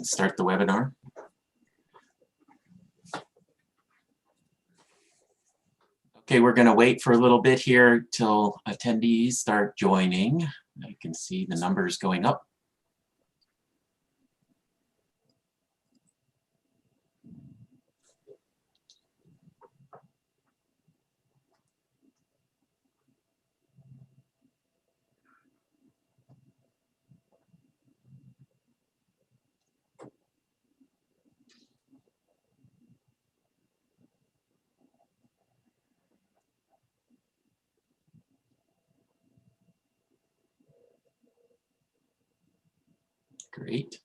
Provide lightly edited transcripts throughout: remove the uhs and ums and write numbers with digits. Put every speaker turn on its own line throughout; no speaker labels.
start the webinar. Okay, we're going to wait for a little bit here till attendees start joining. I can see the numbers going up. Great.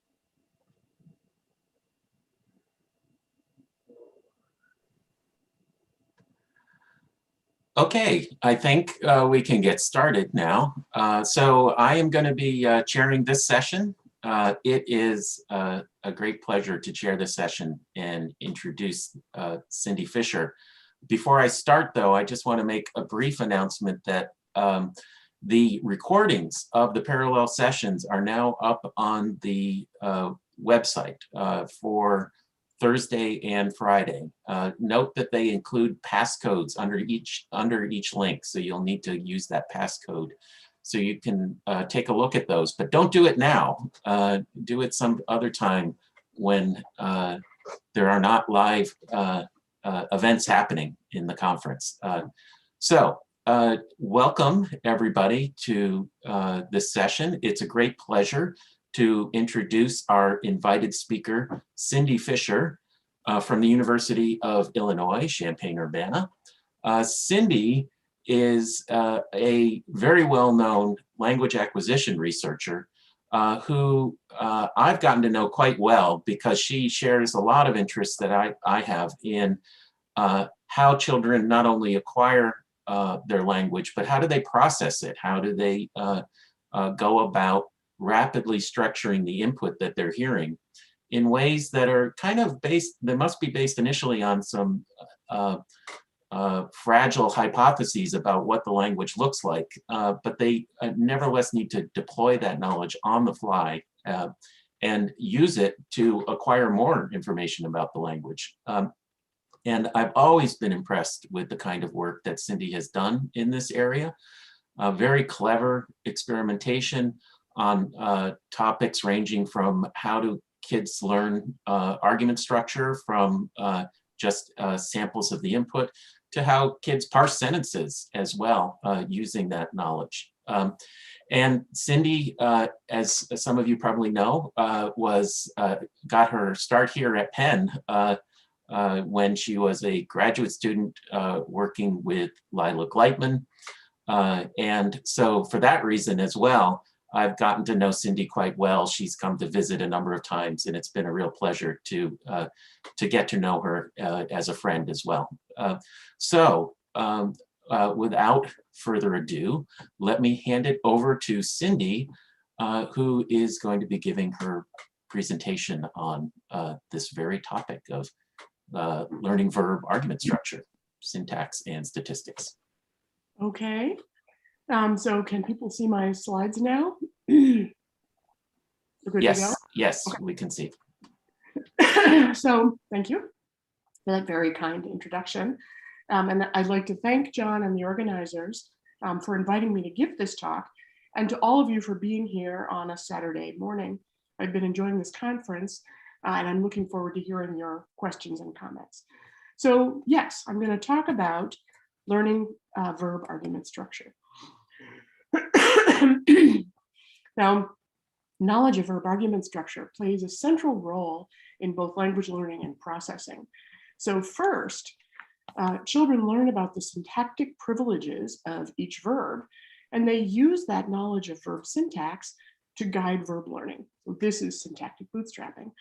Okay, I think we can get started now. So I am going to be chairing this session. It is a great pleasure to chair this session and introduce Cindy Fisher. Before I start, though, I just want to make a brief announcement that the recordings of the parallel sessions are now up on the website for Thursday and Friday. Note that they include passcodes under each link, so you'll need to use that passcode so you can take a look at those. But don't do it now. Do it some other time when there are not live events happening in the conference. Welcome everybody to this session. It's a great pleasure to introduce our invited speaker, Cindy Fisher, from the University of Illinois, Champaign-Urbana. Cindy is a very well-known language acquisition researcher who I've gotten to know quite well because she shares a lot of interests that I have in how children not only acquire their language, but how do they process it? How do they go about rapidly structuring the input that they're hearing in ways that are kind of based, they must be based initially on some fragile hypotheses about what the language looks like, but they nevertheless need to deploy that knowledge on the fly and use it to acquire more information about the language. And I've always been impressed with the kind of work that Cindy has done in this area. Very clever experimentation on topics ranging from how do kids learn argument structure from just samples of the input to how kids parse sentences as well using that knowledge. And Cindy, as some of you probably know, got her start here at Penn when she was a graduate student working with Lila Gleitman. And so for that reason as well, I've gotten to know Cindy quite well. She's come to visit a number of times, and it's been a real pleasure to get to know her as a friend as well. Without further ado, let me hand it over to Cindy, who is going to be giving her presentation on this very topic of learning verb argument structure, syntax, and statistics.
Okay. So can people see my slides now? Yes,
yes, okay. We can see.
So thank you for that very kind introduction. And I'd like to thank John and the organizers for inviting me to give this talk, and to all of you for being here on a Saturday morning. I've been enjoying this conference, and I'm looking forward to hearing your questions and comments. So yes, I'm going to talk about learning verb argument structure. Now, knowledge of verb argument structure plays a central role in both language learning and processing. So first, children learn about the syntactic privileges of each verb, and they use that knowledge of verb syntax to guide verb learning. So this is syntactic bootstrapping.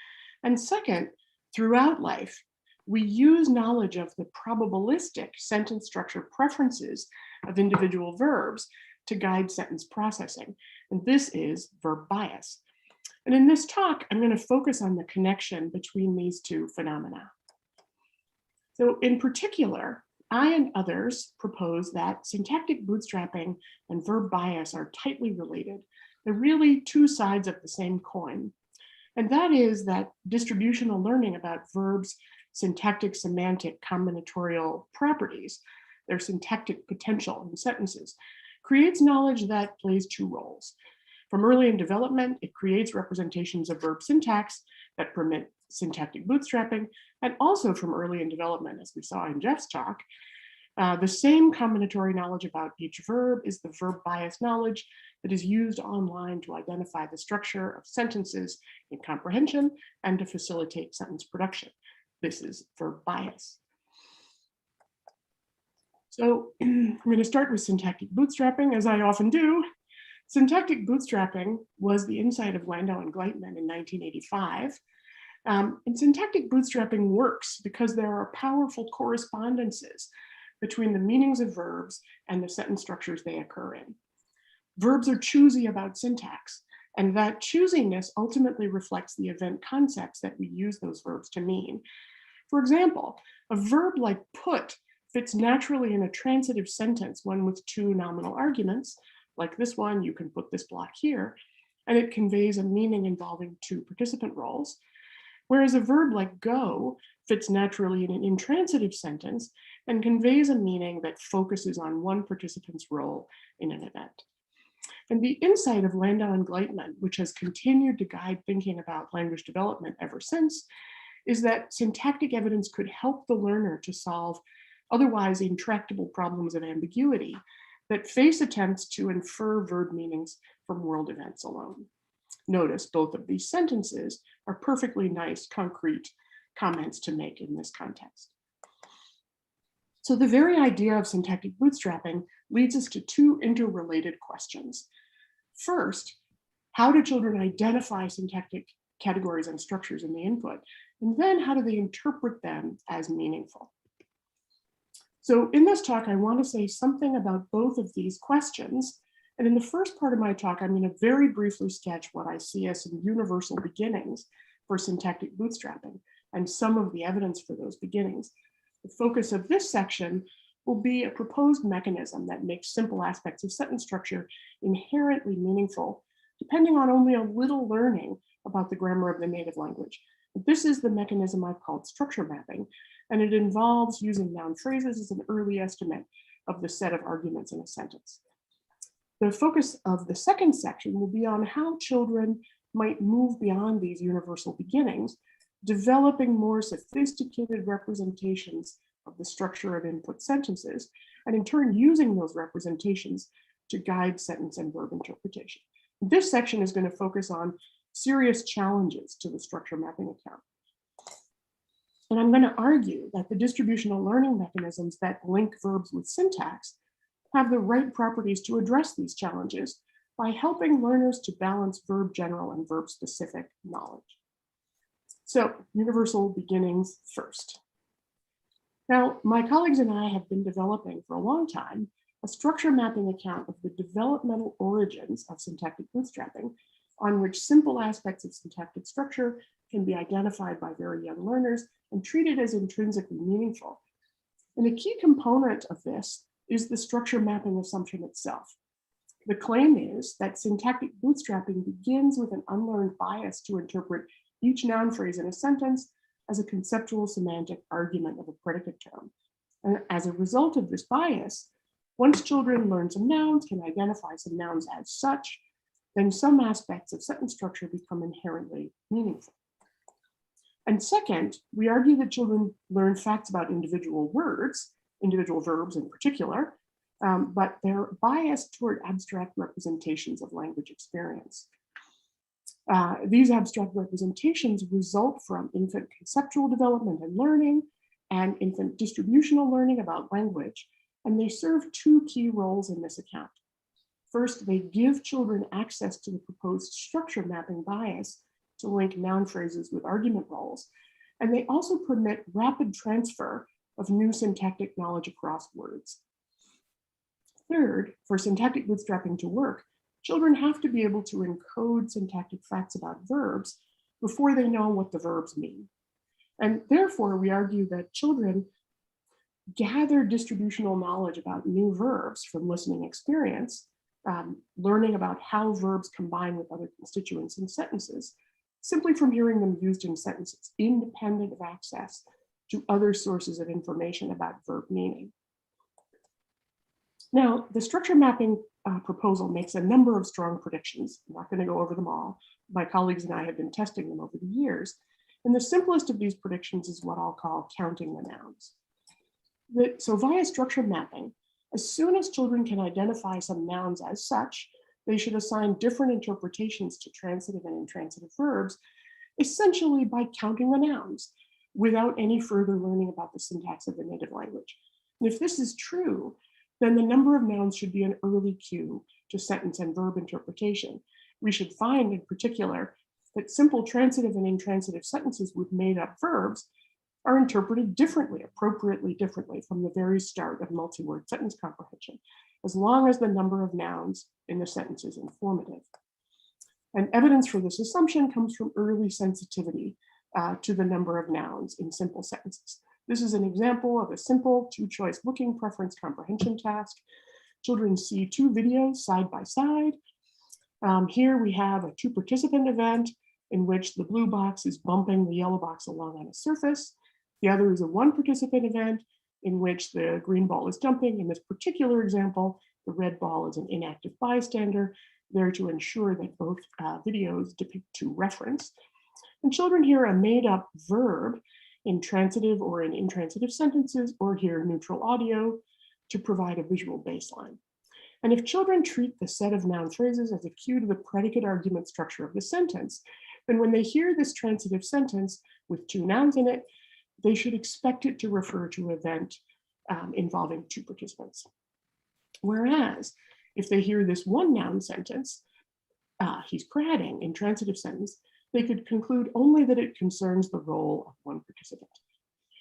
And second, throughout life, we use knowledge of the probabilistic sentence structure preferences of individual verbs to guide sentence processing. And this is verb bias. And in this talk, I'm going to focus on the connection between these two phenomena. So in particular, I and others propose that syntactic bootstrapping and verb bias are tightly related. They're really two sides of the same coin. And that is that distributional learning about verbs' syntactic, semantic, combinatorial properties, their syntactic potential in sentences, creates knowledge that plays two roles. From early in development, it creates representations of verb syntax that permit syntactic bootstrapping, and also from early in development, as we saw in Jeff's talk, the same combinatory knowledge about each verb is the verb-bias knowledge that is used online to identify the structure of sentences in comprehension and to facilitate sentence production. This is verb-bias. So I'm going to start with syntactic bootstrapping, as I often do. Syntactic bootstrapping was the insight of Landau and Gleitman in 1985. And syntactic bootstrapping works because there are powerful correspondences between the meanings of verbs and the sentence structures they occur in. Verbs are choosy about syntax, and that choosiness ultimately reflects the event concepts that we use those verbs to mean. For example, a verb like put fits naturally in a transitive sentence, one with two nominal arguments, like this one, you can put this block here, and it conveys a meaning involving two participant roles. Whereas a verb like go fits naturally in an intransitive sentence and conveys a meaning that focuses on one participant's role in an event. And the insight of Landau and Gleitman, which has continued to guide thinking about language development ever since, is that syntactic evidence could help the learner to solve otherwise intractable problems of ambiguity that face attempts to infer verb meanings from world events alone. Notice both of these sentences are perfectly nice, concrete comments to make in this context. So the very idea of syntactic bootstrapping leads us to two interrelated questions. First, how do children identify syntactic categories and structures in the input? And then how do they interpret them as meaningful? So in this talk, I want to say something about both of these questions. And in the first part of my talk, I'm going to very briefly sketch what I see as some universal beginnings for syntactic bootstrapping and some of the evidence for those beginnings. The focus of this section will be a proposed mechanism that makes simple aspects of sentence structure inherently meaningful, depending on only a little learning about the grammar of the native language. This is the mechanism I've called structure mapping, and it involves using noun phrases as an early estimate of the set of arguments in a sentence. The focus of the second section will be on how children might move beyond these universal beginnings, developing more sophisticated representations of the structure of input sentences, and in turn using those representations to guide sentence and verb interpretation. This section is going to focus on serious challenges to the structure mapping account. And I'm going to argue that the distributional learning mechanisms that link verbs with syntax have the right properties to address these challenges by helping learners to balance verb general and verb specific knowledge. So, universal beginnings first. Now, my colleagues and I have been developing for a long time a structure mapping account of the developmental origins of syntactic bootstrapping, on which simple aspects of syntactic structure can be identified by very young learners and treated as intrinsically meaningful. And a key component of this is the structure mapping assumption itself. The claim is that syntactic bootstrapping begins with an unlearned bias to interpret each noun phrase in a sentence as a conceptual semantic argument of a predicate term. And as a result of this bias, once children learn some nouns, can identify some nouns as such, then some aspects of sentence structure become inherently meaningful. And second, we argue that children learn facts about individual words, individual verbs in particular, but they're biased toward abstract representations of language experience. These abstract representations result from infant conceptual development and learning and infant distributional learning about language, and they serve two key roles in this account. First, they give children access to the proposed structure mapping bias to link noun phrases with argument roles, and they also permit rapid transfer of new syntactic knowledge across words. Third, for syntactic bootstrapping to work, children have to be able to encode syntactic facts about verbs before they know what the verbs mean. And therefore, we argue that children gather distributional knowledge about new verbs from listening experience, learning about how verbs combine with other constituents in sentences, simply from hearing them used in sentences, independent of access to other sources of information about verb meaning. Now, the structure mapping proposal makes a number of strong predictions. I'm not going to go over them all. My colleagues and I have been testing them over the years. And the simplest of these predictions is what I'll call counting the nouns. So via structure mapping, as soon as children can identify some nouns as such, they should assign different interpretations to transitive and intransitive verbs, essentially by counting the nouns without any further learning about the syntax of the native language. And if this is true, then the number of nouns should be an early cue to sentence and verb interpretation. We should find in particular that simple transitive and intransitive sentences with made up verbs are interpreted differently, appropriately differently from the very start of multi-word sentence comprehension, as long as the number of nouns in the sentence is informative. And evidence for this assumption comes from early sensitivity to the number of nouns in simple sentences. This is an example of a simple two-choice looking preference comprehension task. Children see two videos side by side. Here we have a two-participant event in which the blue box is bumping the yellow box along on a surface. The other is a one-participant event in which the green ball is jumping. In this particular example, the red ball is an inactive bystander, there to ensure that both videos depict to reference. And children hear a made-up verb in transitive or in intransitive sentences, or hear neutral audio to provide a visual baseline. And if children treat the set of noun phrases as a cue to the predicate argument structure of the sentence, then when they hear this transitive sentence with two nouns in it, they should expect it to refer to an event involving two participants. Whereas if they hear this one noun sentence, he's prating, in transitive sentence, they could conclude only that it concerns the role of one participant.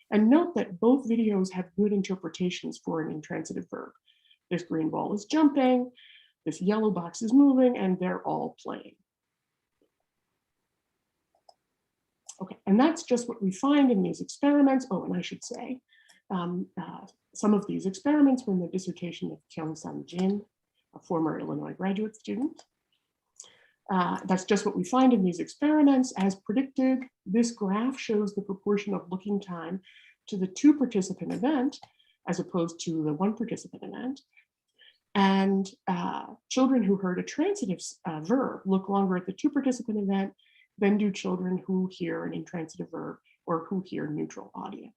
And note that both videos have good interpretations for an intransitive verb. This green ball is jumping, this yellow box is moving, and they're all playing. Okay, and that's just what we find in these experiments. Oh, and I should say, some of these experiments were in the dissertation of Kyung-Sun Jin, a former Illinois graduate student. That's just what we find in these experiments. As predicted, this graph shows the proportion of looking time to the two participant event as opposed to the one participant event. And children who heard a transitive verb look longer at the two participant event than do children who hear an intransitive verb or who hear neutral audio.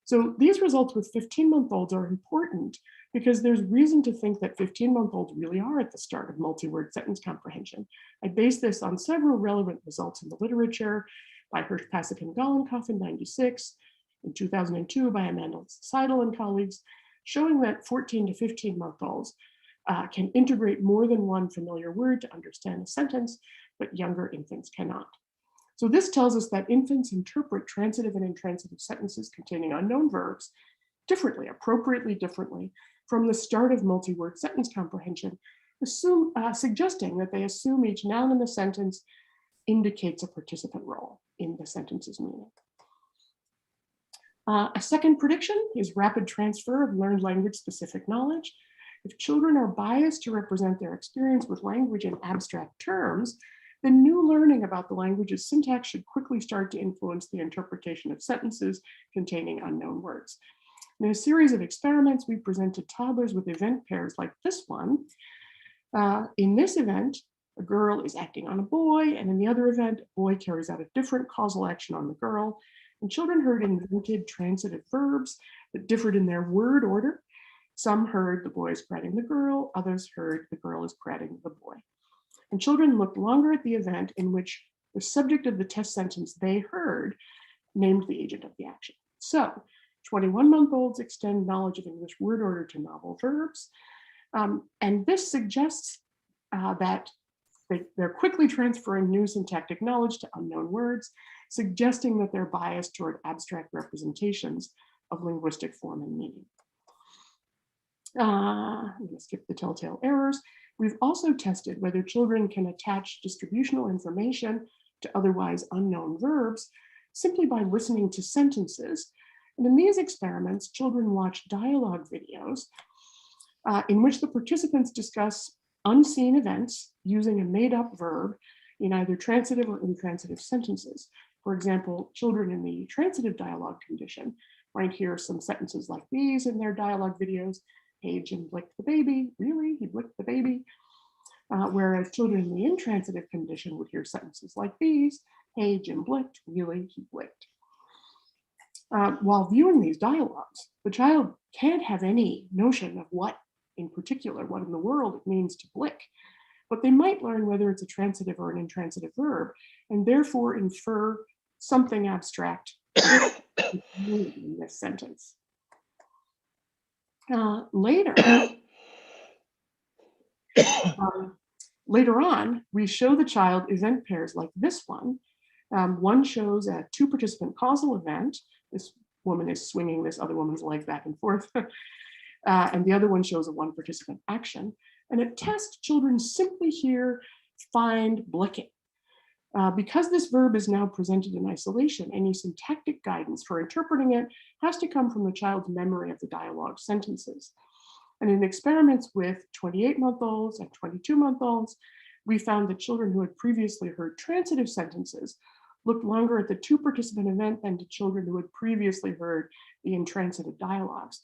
So these results with 15-month-olds are important because there's reason to think that 15-month-olds really are at the start of multi-word sentence comprehension. I base this on several relevant results in the literature by Hirsch, Pasek, and Golenkoff in '96, in 2002 by Amanda Seidel and colleagues, showing that 14 to 15-month-olds can integrate more than one familiar word to understand a sentence, but younger infants cannot. So this tells us that infants interpret transitive and intransitive sentences containing unknown verbs differently, appropriately differently, from the start of multi-word sentence comprehension, suggesting that they assume each noun in the sentence indicates a participant role in the sentence's meaning. A second prediction is rapid transfer of learned language-specific knowledge. If children are biased to represent their experience with language in abstract terms, then new learning about the language's syntax should quickly start to influence the interpretation of sentences containing unknown words. In a series of experiments, we presented toddlers with event pairs like this one. In this event, a girl is acting on a boy, and in the other event, a boy carries out a different causal action on the girl. And children heard invented transitive verbs that differed in their word order. Some heard the boy is prating the girl, others heard the girl is prating the boy. And children looked longer at the event in which the subject of the test sentence they heard named the agent of the action. So 21-month-olds extend knowledge of English word order to novel verbs. And this suggests that they're quickly transferring new syntactic knowledge to unknown words, suggesting that they're biased toward abstract representations of linguistic form and meaning. I'm going to skip the telltale errors. We've also tested whether children can attach distributional information to otherwise unknown verbs simply by listening to sentences. And in these experiments, children watch dialogue videos in which the participants discuss unseen events using a made-up verb in either transitive or intransitive sentences. For example, children in the transitive dialogue condition might hear some sentences like these in their dialogue videos. Hey, Jim blicked the baby. Really? He blicked the baby? Whereas children in the intransitive condition would hear sentences like these. Hey, Jim blicked. Really? He blicked. While viewing these dialogues, the child can't have any notion of what in particular, what in the world it means to blick, but they might learn whether it's a transitive or an intransitive verb, and therefore infer something abstract in this sentence. Later on, we show the child event pairs like this one. One shows a two-participant causal event. This woman is swinging this other woman's leg back and forth. And the other one shows a one-participant action. And at test, children simply hear find blicking. Because this verb is now presented in isolation, any syntactic guidance for interpreting it has to come from the child's memory of the dialogue sentences. And in experiments with 28-month-olds and 22-month-olds, we found that children who had previously heard transitive sentences looked longer at the two-participant event than to children who had previously heard the intransitive dialogues.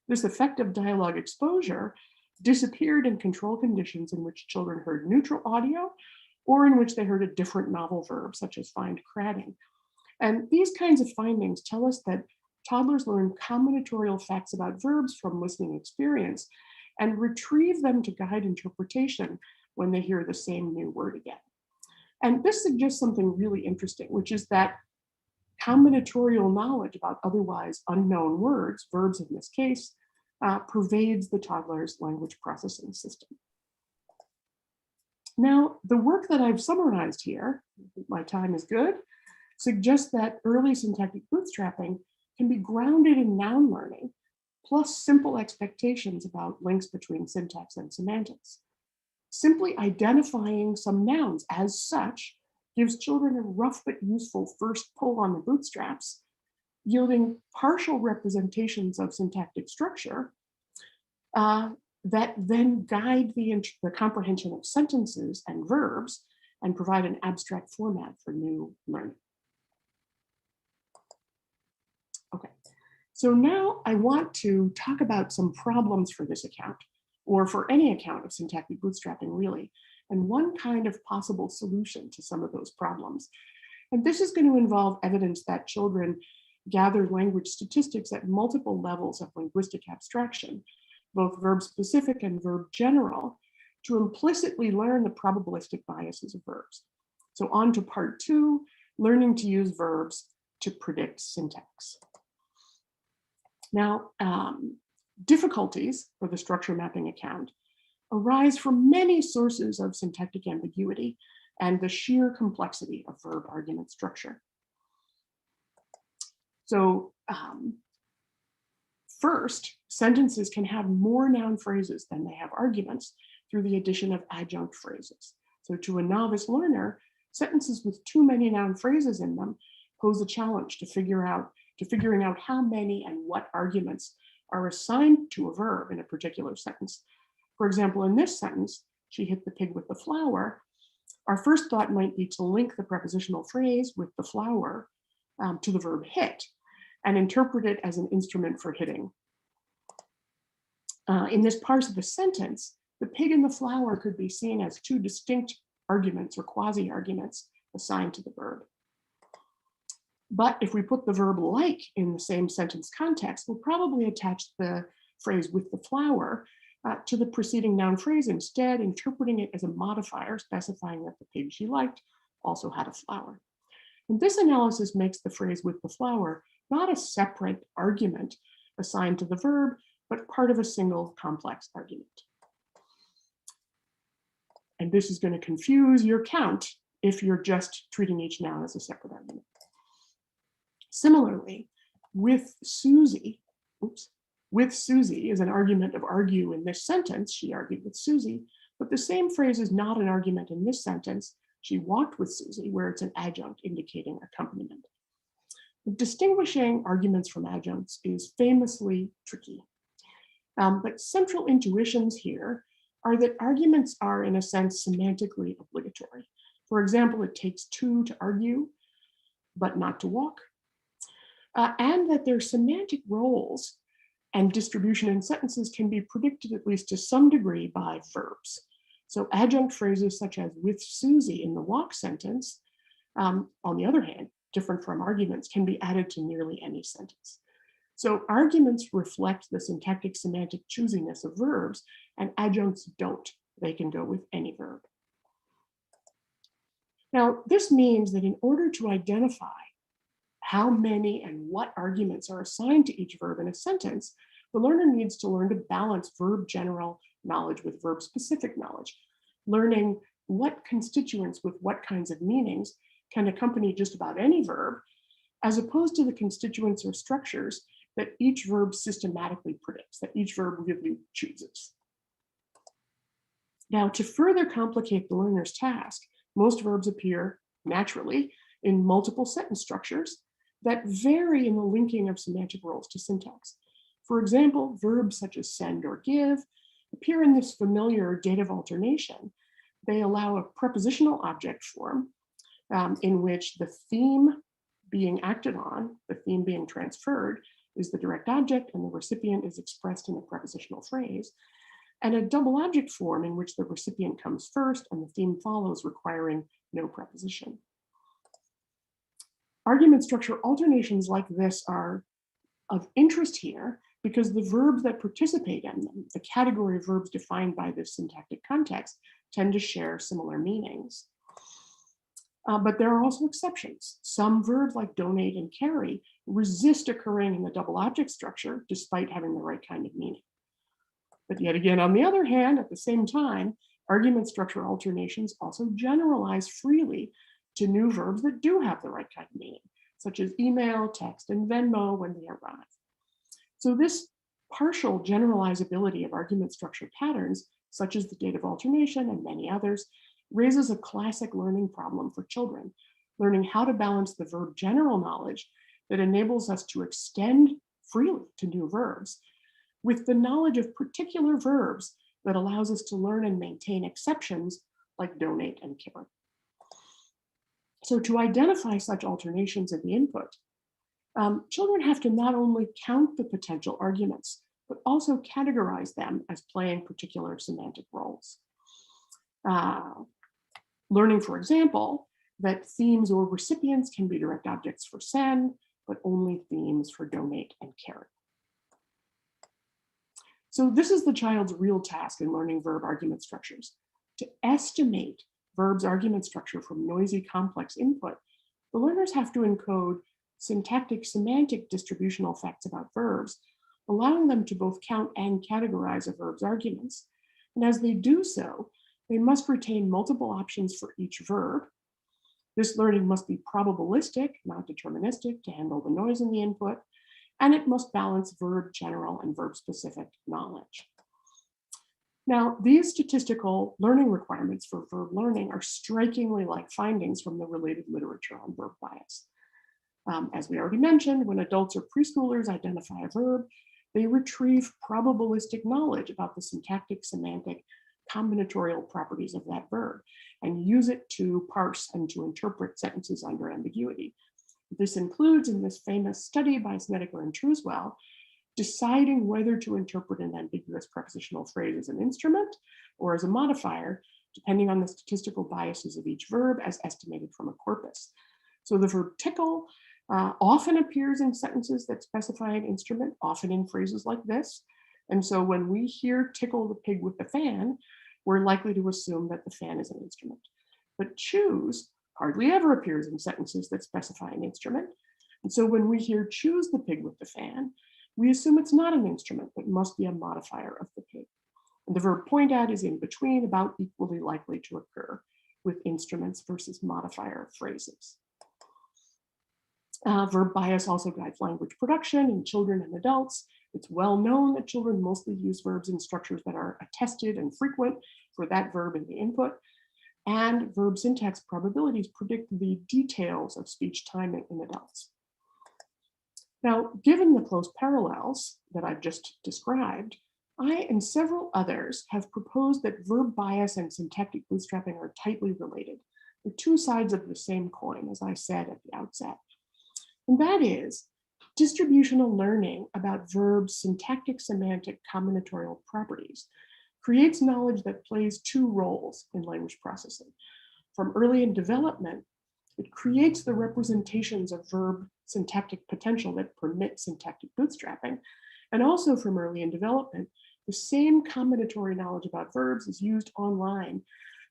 This effect of dialogue exposure disappeared in control conditions in which children heard neutral audio or in which they heard a different novel verb, such as find cradding. And these kinds of findings tell us that toddlers learn combinatorial facts about verbs from listening experience and retrieve them to guide interpretation when they hear the same new word again. And this suggests something really interesting, which is that combinatorial knowledge about otherwise unknown words, verbs in this case, pervades the toddler's language processing system. Now, the work that I've summarized here, my time is good, suggests that early syntactic bootstrapping can be grounded in noun learning, plus simple expectations about links between syntax and semantics. Simply identifying some nouns as such gives children a rough but useful first pull on the bootstraps, yielding partial representations of syntactic structure that then guide the comprehension of sentences and verbs and provide an abstract format for new learning. Okay, so now I want to talk about some problems for this account, or for any account of syntactic bootstrapping really, and one kind of possible solution to some of those problems. And this is going to involve evidence that children gather language statistics at multiple levels of linguistic abstraction, both verb specific and verb general, to implicitly learn the probabilistic biases of verbs. So on to part 2, learning to use verbs to predict syntax. Now, difficulties for the structure mapping account arise from many sources of syntactic ambiguity and the sheer complexity of verb argument structure. So first, sentences can have more noun phrases than they have arguments through the addition of adjunct phrases. So to a novice learner, sentences with too many noun phrases in them pose a challenge to figuring out how many and what arguments are assigned to a verb in a particular sentence. For example, in this sentence, she hit the pig with the flower, our first thought might be to link the prepositional phrase with the flower to the verb hit and interpret it as an instrument for hitting. In this part of the sentence, the pig and the flower could be seen as two distinct arguments or quasi-arguments assigned to the verb. But if we put the verb like in the same sentence context, we'll probably attach the phrase with the flower to the preceding noun phrase instead, interpreting it as a modifier specifying that the pig she liked also had a flower. And this analysis makes the phrase with the flower not a separate argument assigned to the verb, but part of a single complex argument. And this is going to confuse your count if you're just treating each noun as a separate argument. Similarly, with Susie is an argument of argue in this sentence. She argued with Susie, but the same phrase is not an argument in this sentence. She walked with Susie, where it's an adjunct indicating accompaniment. Distinguishing arguments from adjuncts is famously tricky. But central intuitions here are that arguments are, in a sense, semantically obligatory. For example, it takes two to argue, but not to walk. And that their semantic roles and distribution in sentences can be predicted, at least to some degree, by verbs. So adjunct phrases such as with Susie in the walk sentence, on the other hand, different from arguments, can be added to nearly any sentence. So arguments reflect the syntactic semantic choosiness of verbs, and adjuncts don't. They can go with any verb. Now, this means that in order to identify how many and what arguments are assigned to each verb in a sentence, the learner needs to learn to balance verb general knowledge with verb specific knowledge, learning what constituents with what kinds of meanings can accompany just about any verb, as opposed to the constituents or structures that each verb systematically predicts, that each verb really chooses. Now, to further complicate the learner's task, most verbs appear naturally in multiple sentence structures that vary in the linking of semantic roles to syntax. For example, verbs such as send or give appear in this familiar dative alternation. They allow a prepositional object form in which the theme being acted on, the theme being transferred, is the direct object and the recipient is expressed in a prepositional phrase, and a double object form in which the recipient comes first and the theme follows, requiring no preposition. Argument structure alternations like this are of interest here because the verbs that participate in them, the category of verbs defined by this syntactic context, tend to share similar meanings. But there are also exceptions. Some verbs like donate and carry resist occurring in the double object structure despite having the right kind of meaning. But yet again, on the other hand, at the same time, argument structure alternations also generalize freely to new verbs that do have the right kind of meaning, such as email, text, and Venmo when they arrive. So this partial generalizability of argument structure patterns, such as the dative alternation and many others, raises a classic learning problem for children, learning how to balance the verb general knowledge that enables us to extend freely to new verbs with the knowledge of particular verbs that allows us to learn and maintain exceptions like donate and carry. So to identify such alternations in the input, children have to not only count the potential arguments, but also categorize them as playing particular semantic roles. Learning, for example, that themes or recipients can be direct objects for send, but only themes for donate and carry. So this is the child's real task in learning verb argument structures. To estimate verbs' argument structure from noisy, complex input, the learners have to encode syntactic semantic distributional facts about verbs, allowing them to both count and categorize a verb's arguments. And as they do so, they must retain multiple options for each verb. This learning must be probabilistic, not deterministic, to handle the noise in the input, and it must balance verb general and verb specific knowledge. Now, these statistical learning requirements for verb learning are strikingly like findings from the related literature on verb bias. As we already mentioned, when adults or preschoolers identify a verb, they retrieve probabilistic knowledge about the syntactic, semantic, combinatorial properties of that verb and use it to parse and to interpret sentences under ambiguity. This includes, in this famous study by Snedeker and Truswell, deciding whether to interpret an ambiguous prepositional phrase as an instrument or as a modifier, depending on the statistical biases of each verb as estimated from a corpus. So the verb tickle often appears in sentences that specify an instrument, often in phrases like this. And so when we hear tickle the pig with the fan, we're likely to assume that the fan is an instrument. But choose hardly ever appears in sentences that specify an instrument. And so when we hear choose the pig with the fan, we assume it's not an instrument, but must be a modifier of the pig. And the verb point at is in between, about equally likely to occur with instruments versus modifier phrases. Verb bias also guides language production in children and adults. It's well known that children mostly use verbs in structures that are attested and frequent for that verb in the input. And verb syntax probabilities predict the details of speech timing in adults. Now, given the close parallels that I've just described, I and several others have proposed that verb bias and syntactic bootstrapping are tightly related. They're two sides of the same coin, as I said at the outset. And that is distributional learning about verbs' syntactic, semantic, combinatorial properties creates knowledge that plays two roles in language processing. From early in development, it creates the representations of verb syntactic potential that permit syntactic bootstrapping. And also from early in development, the same combinatory knowledge about verbs is used online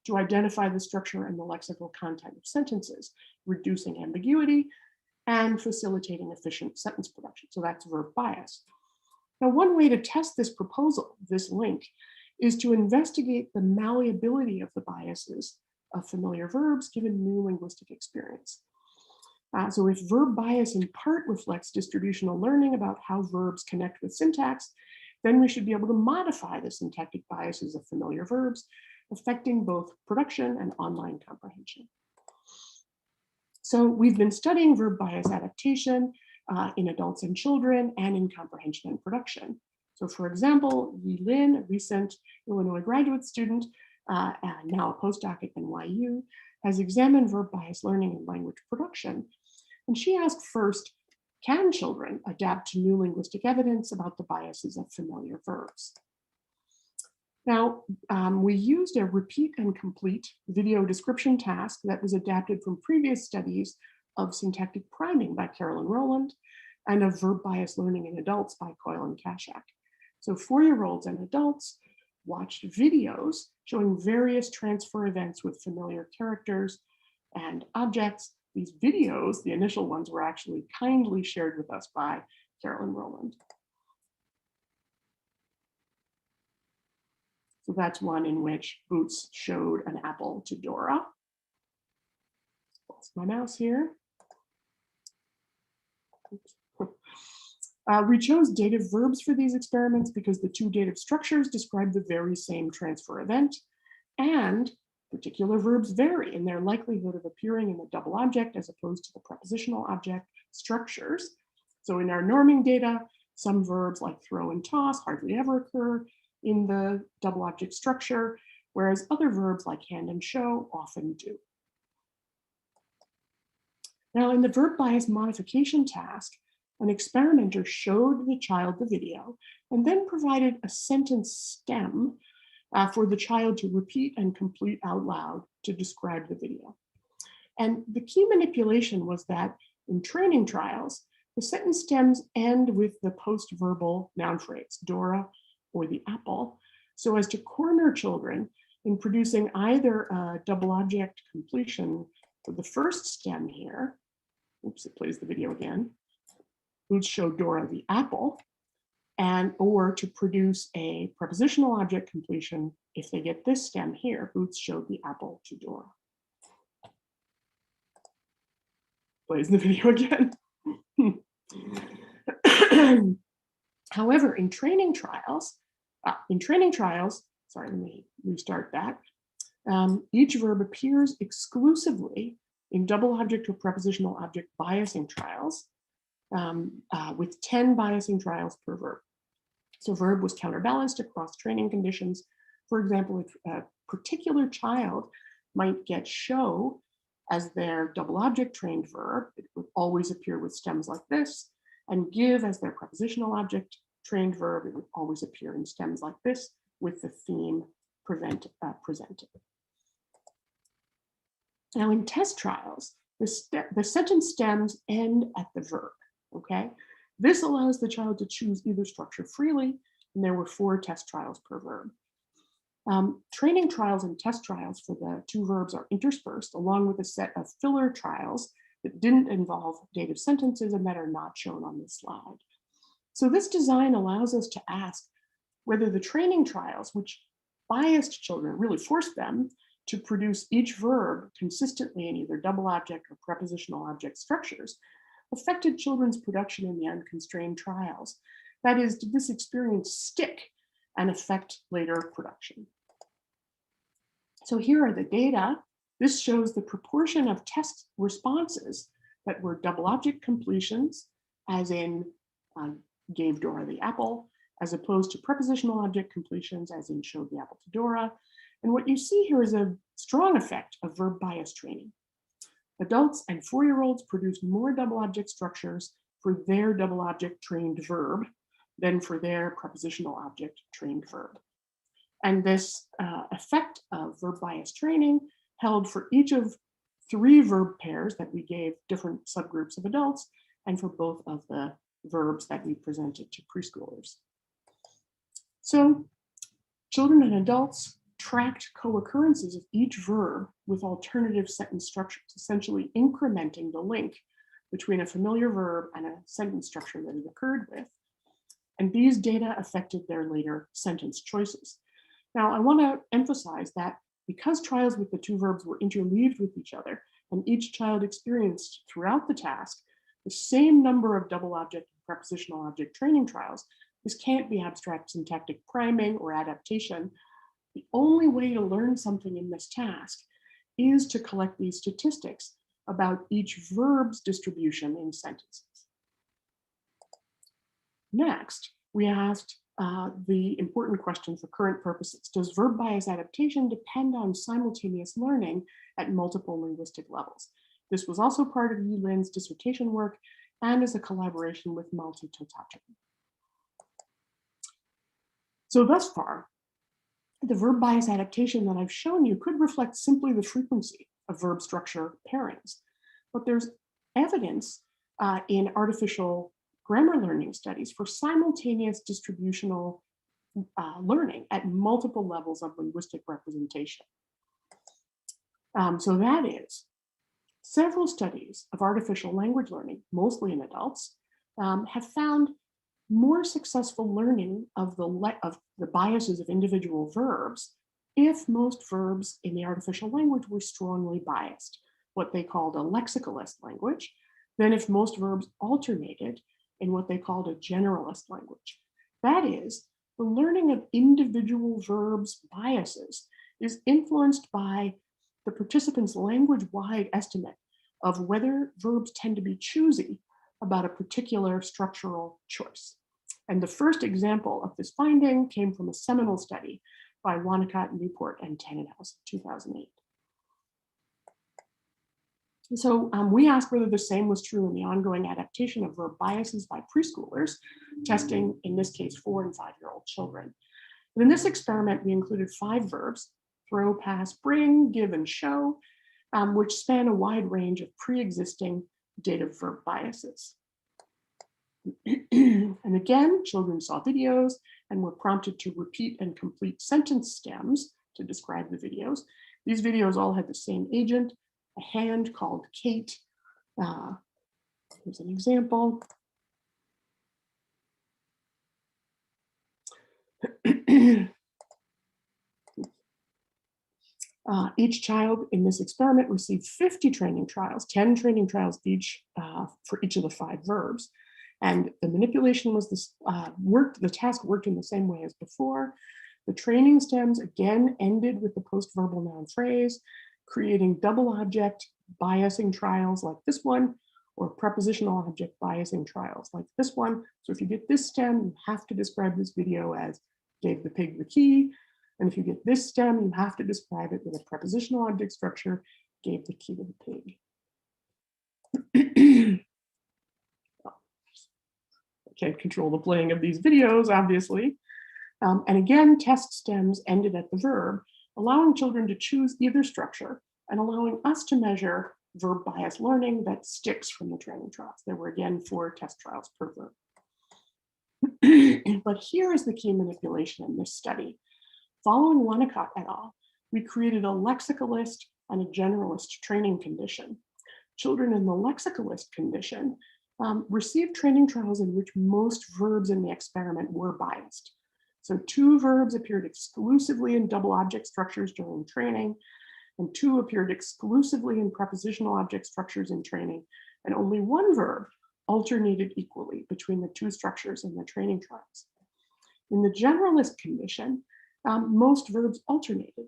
to identify the structure and the lexical content of sentences, reducing ambiguity and facilitating efficient sentence production. So that's verb bias. Now, one way to test this proposal, this link, is to investigate the malleability of the biases of familiar verbs given new linguistic experience. So if verb bias in part reflects distributional learning about how verbs connect with syntax, then we should be able to modify the syntactic biases of familiar verbs, affecting both production and online comprehension. So we've been studying verb bias adaptation in adults and children and in comprehension and production. So for example, Yi Lin, a recent Illinois graduate student, and now a postdoc at NYU, has examined verb bias learning in language production. And she asked first, can children adapt to new linguistic evidence about the biases of familiar verbs? Now, we used a repeat and complete video description task that was adapted from previous studies of syntactic priming by Carolyn Rowland and of verb bias learning in adults by Coyle and Kashak. So 4-year-olds and adults watched videos showing various transfer events with familiar characters and objects. These videos, the initial ones, were actually kindly shared with us by Carolyn Rowland. So that's one in which Boots showed an apple to Dora. That's my mouse here. We chose dative verbs for these experiments because the two dative structures describe the very same transfer event, and particular verbs vary in their likelihood of appearing in the double object as opposed to the prepositional object structures. So in our norming data, some verbs like throw and toss hardly ever occur in the double object structure, whereas other verbs like hand and show often do. Now in the verb bias modification task, an experimenter showed the child the video and then provided a sentence stem for the child to repeat and complete out loud to describe the video. And the key manipulation was that in training trials, the sentence stems end with the post-verbal noun phrase, Dora or the apple, so as to corner children in producing either a double object completion for the first stem here. Oops, it plays the video again. Boots show Dora the apple, and or to produce a prepositional object completion if they get this stem here. Boots showed the apple to Dora. Plays the video again. However, in training trials, sorry, let me restart that. Each verb appears exclusively in double object or prepositional object biasing trials, with 10 biasing trials per verb. So verb was counterbalanced across training conditions. For example, if a particular child might get show as their double object trained verb, it would always appear with stems like this, and give as their prepositional object trained verb, it would always appear in stems like this with the theme presented. Now in test trials, the sentence stems end at the verb, okay? This allows the child to choose either structure freely, and there were 4 test trials per verb. Training trials and test trials for the 2 verbs are interspersed along with a set of filler trials that didn't involve dative sentences and that are not shown on this slide. So this design allows us to ask whether the training trials, which biased children, really forced them to produce each verb consistently in either double object or prepositional object structures, affected children's production in the unconstrained trials. That is, did this experience stick and affect later production? So here are the data. This shows the proportion of test responses that were double object completions, as in gave Dora the apple, as opposed to prepositional object completions, as in showed the apple to Dora. And what you see here is a strong effect of verb bias training. Adults and 4-year-olds produced more double object structures for their double object trained verb than for their prepositional object trained verb. And this effect of verb bias training held for each of 3 verb pairs that we gave different subgroups of adults, and for both of the verbs that we presented to preschoolers. So children and adults tracked co-occurrences of each verb with alternative sentence structures, essentially incrementing the link between a familiar verb and a sentence structure that it occurred with. And these data affected their later sentence choices. Now, I want to emphasize that because trials with the 2 verbs were interleaved with each other, and each child experienced throughout the task the same number of double object and prepositional object training trials, this can't be abstract syntactic priming or adaptation. The only way to learn something in this task is to collect these statistics about each verb's distribution in sentences. Next, we asked the important question for current purposes. Does verb bias adaptation depend on simultaneous learning at multiple linguistic levels? This was also part of Yi Lin's dissertation work and is a collaboration with Malte Totato. So thus far, the verb bias adaptation that I've shown you could reflect simply the frequency of verb structure pairings, but there's evidence in artificial grammar learning studies for simultaneous distributional learning at multiple levels of linguistic representation. So that is, several studies of artificial language learning, mostly in adults, have found more successful learning of the biases of individual verbs if most verbs in the artificial language were strongly biased, what they called a lexicalist language, than if most verbs alternated in what they called a generalist language. That is, the learning of individual verbs' biases is influenced by the participants' language-wide estimate of whether verbs tend to be choosy about a particular structural choice. And the first example of this finding came from a seminal study by Wanacott, Newport, and Tannenhouse in 2008. So we asked whether the same was true in the ongoing adaptation of verb biases by preschoolers, testing, in this case, 4- and 5-year-old children. And in this experiment, we included 5 verbs: throw, pass, bring, give, and show, which span a wide range of pre-existing dative verb biases. And again, children saw videos and were prompted to repeat and complete sentence stems to describe the videos. These videos all had the same agent, a hand called Kate. Here's an example. Each child in this experiment received 50 training trials, 10 training trials each for each of the 5 verbs. And the manipulation was the task worked in the same way as before. The training stems again ended with the post-verbal noun phrase, creating double object biasing trials like this one, or prepositional object biasing trials like this one. So if you get this stem, you have to describe this video as gave the pig the key. And if you get this stem, you have to describe it with a prepositional object structure, gave the key to the pig. I can't control the playing of these videos, obviously. And again, test stems ended at the verb, allowing children to choose either structure and allowing us to measure verb bias learning that sticks from the training trials. There were again 4 test trials per verb. But here is the key manipulation in this study. Following Wanacott et al., we created a lexicalist and a generalist training condition. Children in the lexicalist condition received training trials in which most verbs in the experiment were biased. So 2 verbs appeared exclusively in double object structures during training, and 2 appeared exclusively in prepositional object structures in training, and only 1 verb alternated equally between the 2 structures in the training trials. In the generalist condition, most verbs alternated.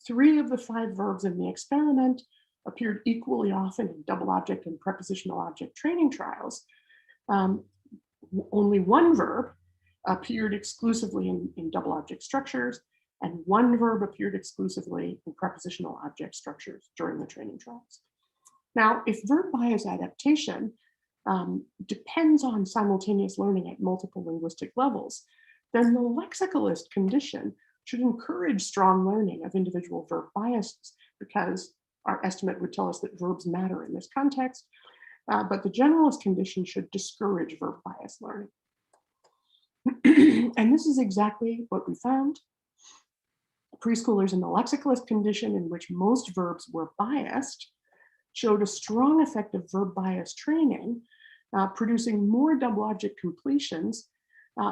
3 of the 5 verbs in the experiment appeared equally often in double object and prepositional object training trials. Only 1 verb appeared exclusively in double object structures, and one verb appeared exclusively in prepositional object structures during the training trials. Now, if verb bias adaptation depends on simultaneous learning at multiple linguistic levels, then the lexicalist condition should encourage strong learning of individual verb biases, because our estimate would tell us that verbs matter in this context, but the generalist condition should discourage verb bias learning. And this is exactly what we found. Preschoolers in the lexicalist condition, in which most verbs were biased, showed a strong effect of verb bias training, producing more double object completions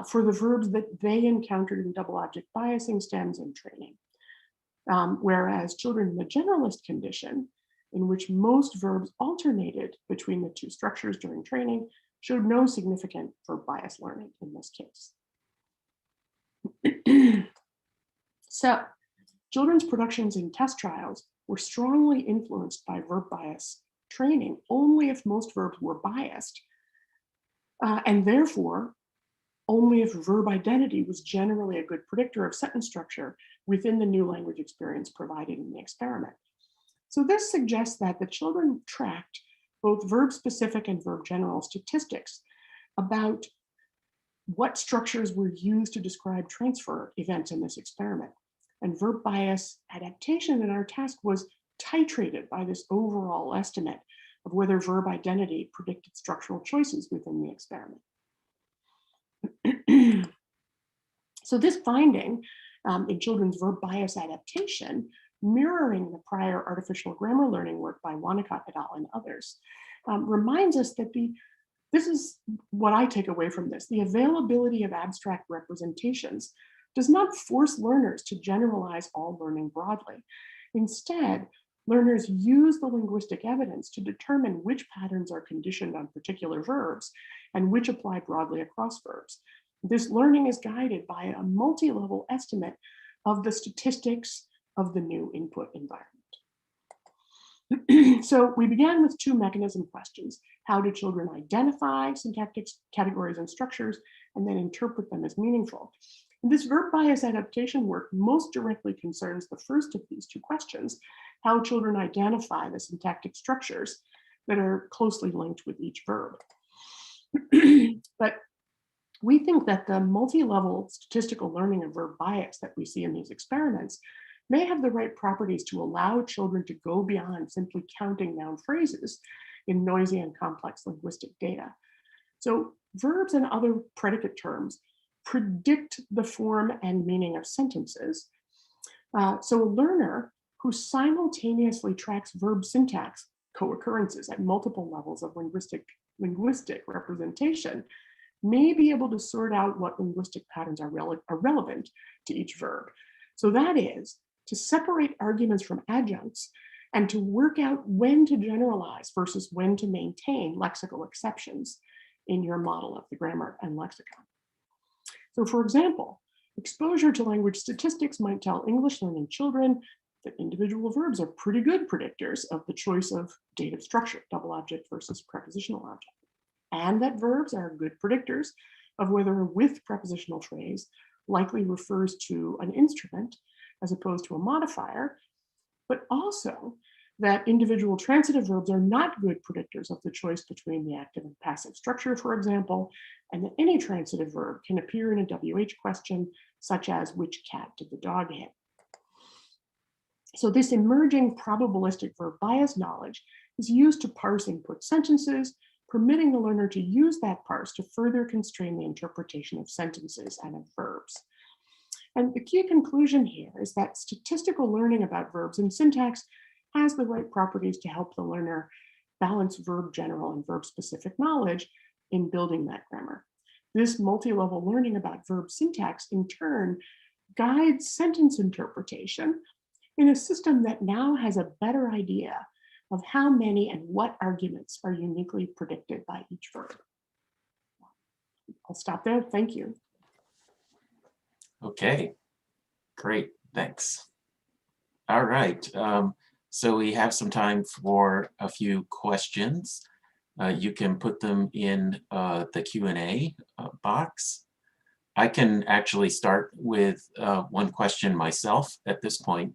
for the verbs that they encountered in double object biasing stems and training. Whereas children in the generalist condition, in which most verbs alternated between the two structures during training, showed no significant verb bias learning in this case. So, children's productions in test trials were strongly influenced by verb bias training only if most verbs were biased, and therefore only if verb identity was generally a good predictor of sentence structure within the new language experience provided in the experiment. So this suggests that the children tracked both verb-specific and verb-general statistics about what structures were used to describe transfer events in this experiment. And verb bias adaptation in our task was titrated by this overall estimate of whether verb identity predicted structural choices within the experiment. So this finding in children's verb bias adaptation, mirroring the prior artificial grammar learning work by Wanacott et al. And others, reminds us that this is what I take away from this. The availability of abstract representations does not force learners to generalize all learning broadly. Instead, learners use the linguistic evidence to determine which patterns are conditioned on particular verbs and which apply broadly across verbs. This learning is guided by a multi-level estimate of the statistics of the new input environment. So we began with two mechanism questions. How do children identify syntactic categories and structures and then interpret them as meaningful? And this verb bias adaptation work most directly concerns the first of these two questions, how children identify the syntactic structures that are closely linked with each verb. But we think that the multi-level statistical learning of verb bias that we see in these experiments may have the right properties to allow children to go beyond simply counting noun phrases in noisy and complex linguistic data. So verbs and other predicate terms predict the form and meaning of sentences. So a learner who simultaneously tracks verb syntax co-occurrences at multiple levels of linguistic representation may be able to sort out what linguistic patterns are relevant to each verb. So that is, to separate arguments from adjuncts and to work out when to generalize versus when to maintain lexical exceptions in your model of the grammar and lexicon. So for example, exposure to language statistics might tell English learning children that individual verbs are pretty good predictors of the choice of dative structure, double object versus prepositional object, and that verbs are good predictors of whether a with prepositional phrase likely refers to an instrument as opposed to a modifier, but also that individual transitive verbs are not good predictors of the choice between the active and passive structure, for example, and that any transitive verb can appear in a WH question, such as which cat did the dog hit? So this emerging probabilistic verb bias knowledge is used to parse input sentences, permitting the learner to use that parse to further constrain the interpretation of sentences and of verbs. And the key conclusion here is that statistical learning about verbs and syntax has the right properties to help the learner balance verb general and verb specific knowledge in building that grammar. This multi-level learning about verb syntax in turn guides sentence interpretation in a system that now has a better idea of how many and what arguments are uniquely predicted by each verb. I'll stop there. Thank you.
Okay, great, thanks. All right, so we have some time for a few questions. You can put them in the Q&A box. I can actually start with one question myself at this point.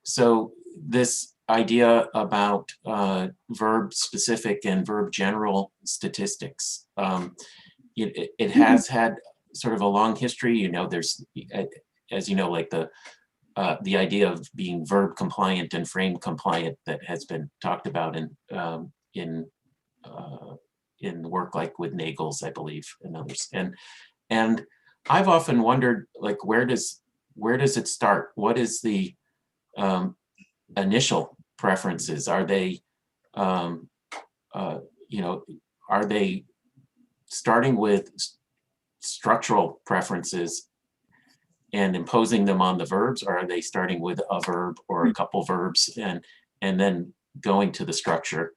So this idea about verb specific and verb general statistics, it has had sort of a long history. You know, there's, as you know, like the idea of being verb compliant and frame compliant that has been talked about in work like with Nagels, I believe, and others. And I've often wondered, like, where does it start? What is the initial preferences? Are they, you know, are they starting with structural preferences and imposing them on the verbs, or are they starting with a verb or a couple verbs and then going to the structure?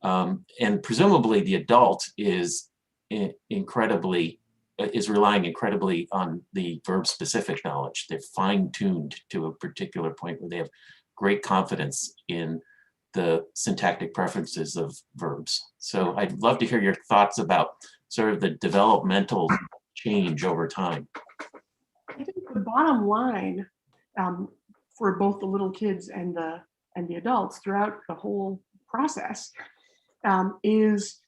And presumably the adult is relying incredibly on the verb specific knowledge. They're fine-tuned to a particular point where they have great confidence in the syntactic preferences of verbs. So I'd love to hear your thoughts about sort of the developmental change over time.
I think the bottom line for both the little kids and the adults throughout the whole process is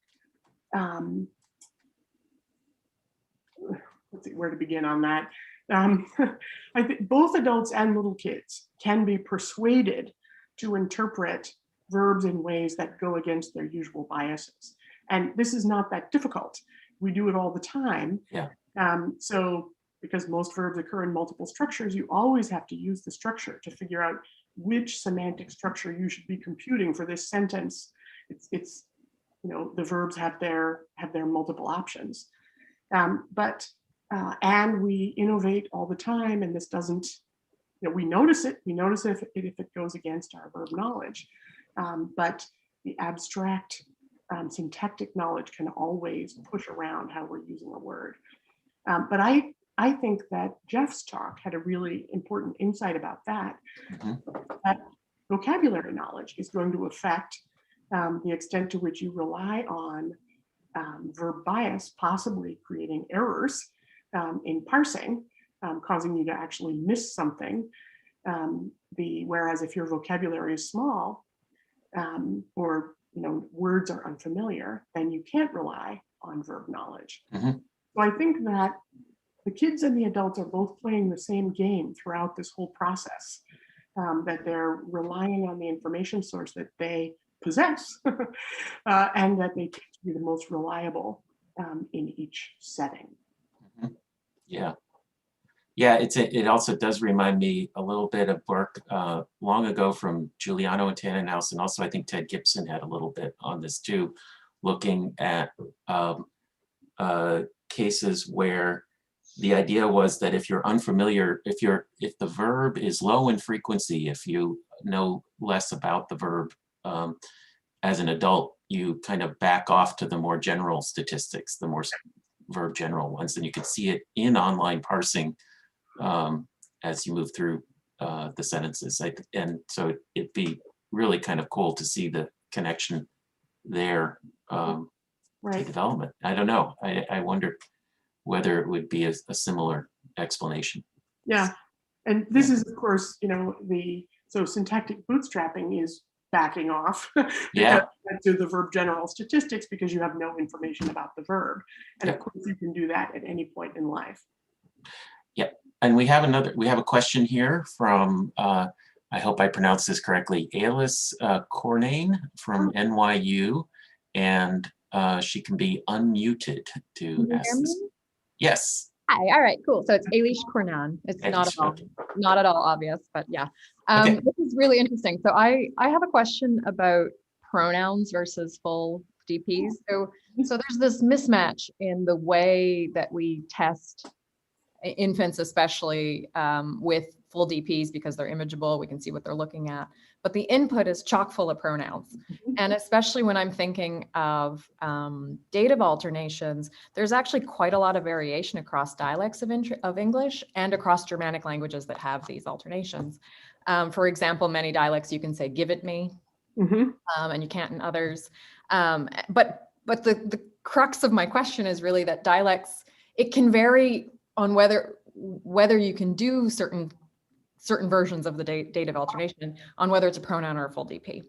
let's see where to begin on that. I think both adults and little kids can be persuaded to interpret verbs in ways that go against their usual biases. And this is not that difficult. We do it all the time.
Yeah.
So because most verbs occur in multiple structures, you always have to use the structure to figure out which semantic structure you should be computing for this sentence. It's you know, the verbs have their multiple options. And we innovate all the time, and this doesn't, you know, we notice it if it goes against our verb knowledge. But the abstract syntactic knowledge can always push around how we're using a word. But I think that Jeff's talk had a really important insight about that.
Mm-hmm.
That vocabulary knowledge is going to affect the extent to which you rely on verb bias, possibly creating errors in parsing, causing you to actually miss something. Whereas if your vocabulary is small, or you know, words are unfamiliar, then you can't rely on verb knowledge.
Mm-hmm.
So I think that the kids and the adults are both playing the same game throughout this whole process, that they're relying on the information source that they possess and that they take to be the most reliable in each setting.
Mm-hmm. Yeah. Yeah, it also does remind me a little bit of work long ago from Giuliano and Tannenhouse, and also I think Ted Gibson had a little bit on this too, looking at cases where the idea was that if you're unfamiliar, if the verb is low in frequency, if you know less about the verb as an adult, you kind of back off to the more general statistics, the more verb general ones, and you could see it in online parsing as you move through the sentences. And so it'd be really kind of cool to see the connection there to development. I don't know. I wonder whether it would be a similar explanation.
Yeah, and this is, of course, you know, so syntactic bootstrapping is backing off
Yeah.
to the verb general statistics because you have no information about the verb. And of course, you can do that at any point in life.
Yeah, and we have a question here from, I hope I pronounced this correctly, Alice Cornane from NYU, and she can be unmuted to ask this. Yes.
Hi, all right, cool. So it's Ailish Cornan. It's not at all obvious, but yeah.
Okay.
This is really interesting. So I have a question about pronouns versus full DPs. So there's this mismatch in the way that we test infants, especially with full DPs, because they're imageable, we can see what they're looking at, but the input is chock full of pronouns. And especially when I'm thinking of dative alternations, there's actually quite a lot of variation across dialects of English and across Germanic languages that have these alternations. For example, many dialects you can say give it me, and you can't in others. But the crux of my question is really that dialects, it can vary on whether you can do certain versions of the dative alternation on whether it's a pronoun or a full DP.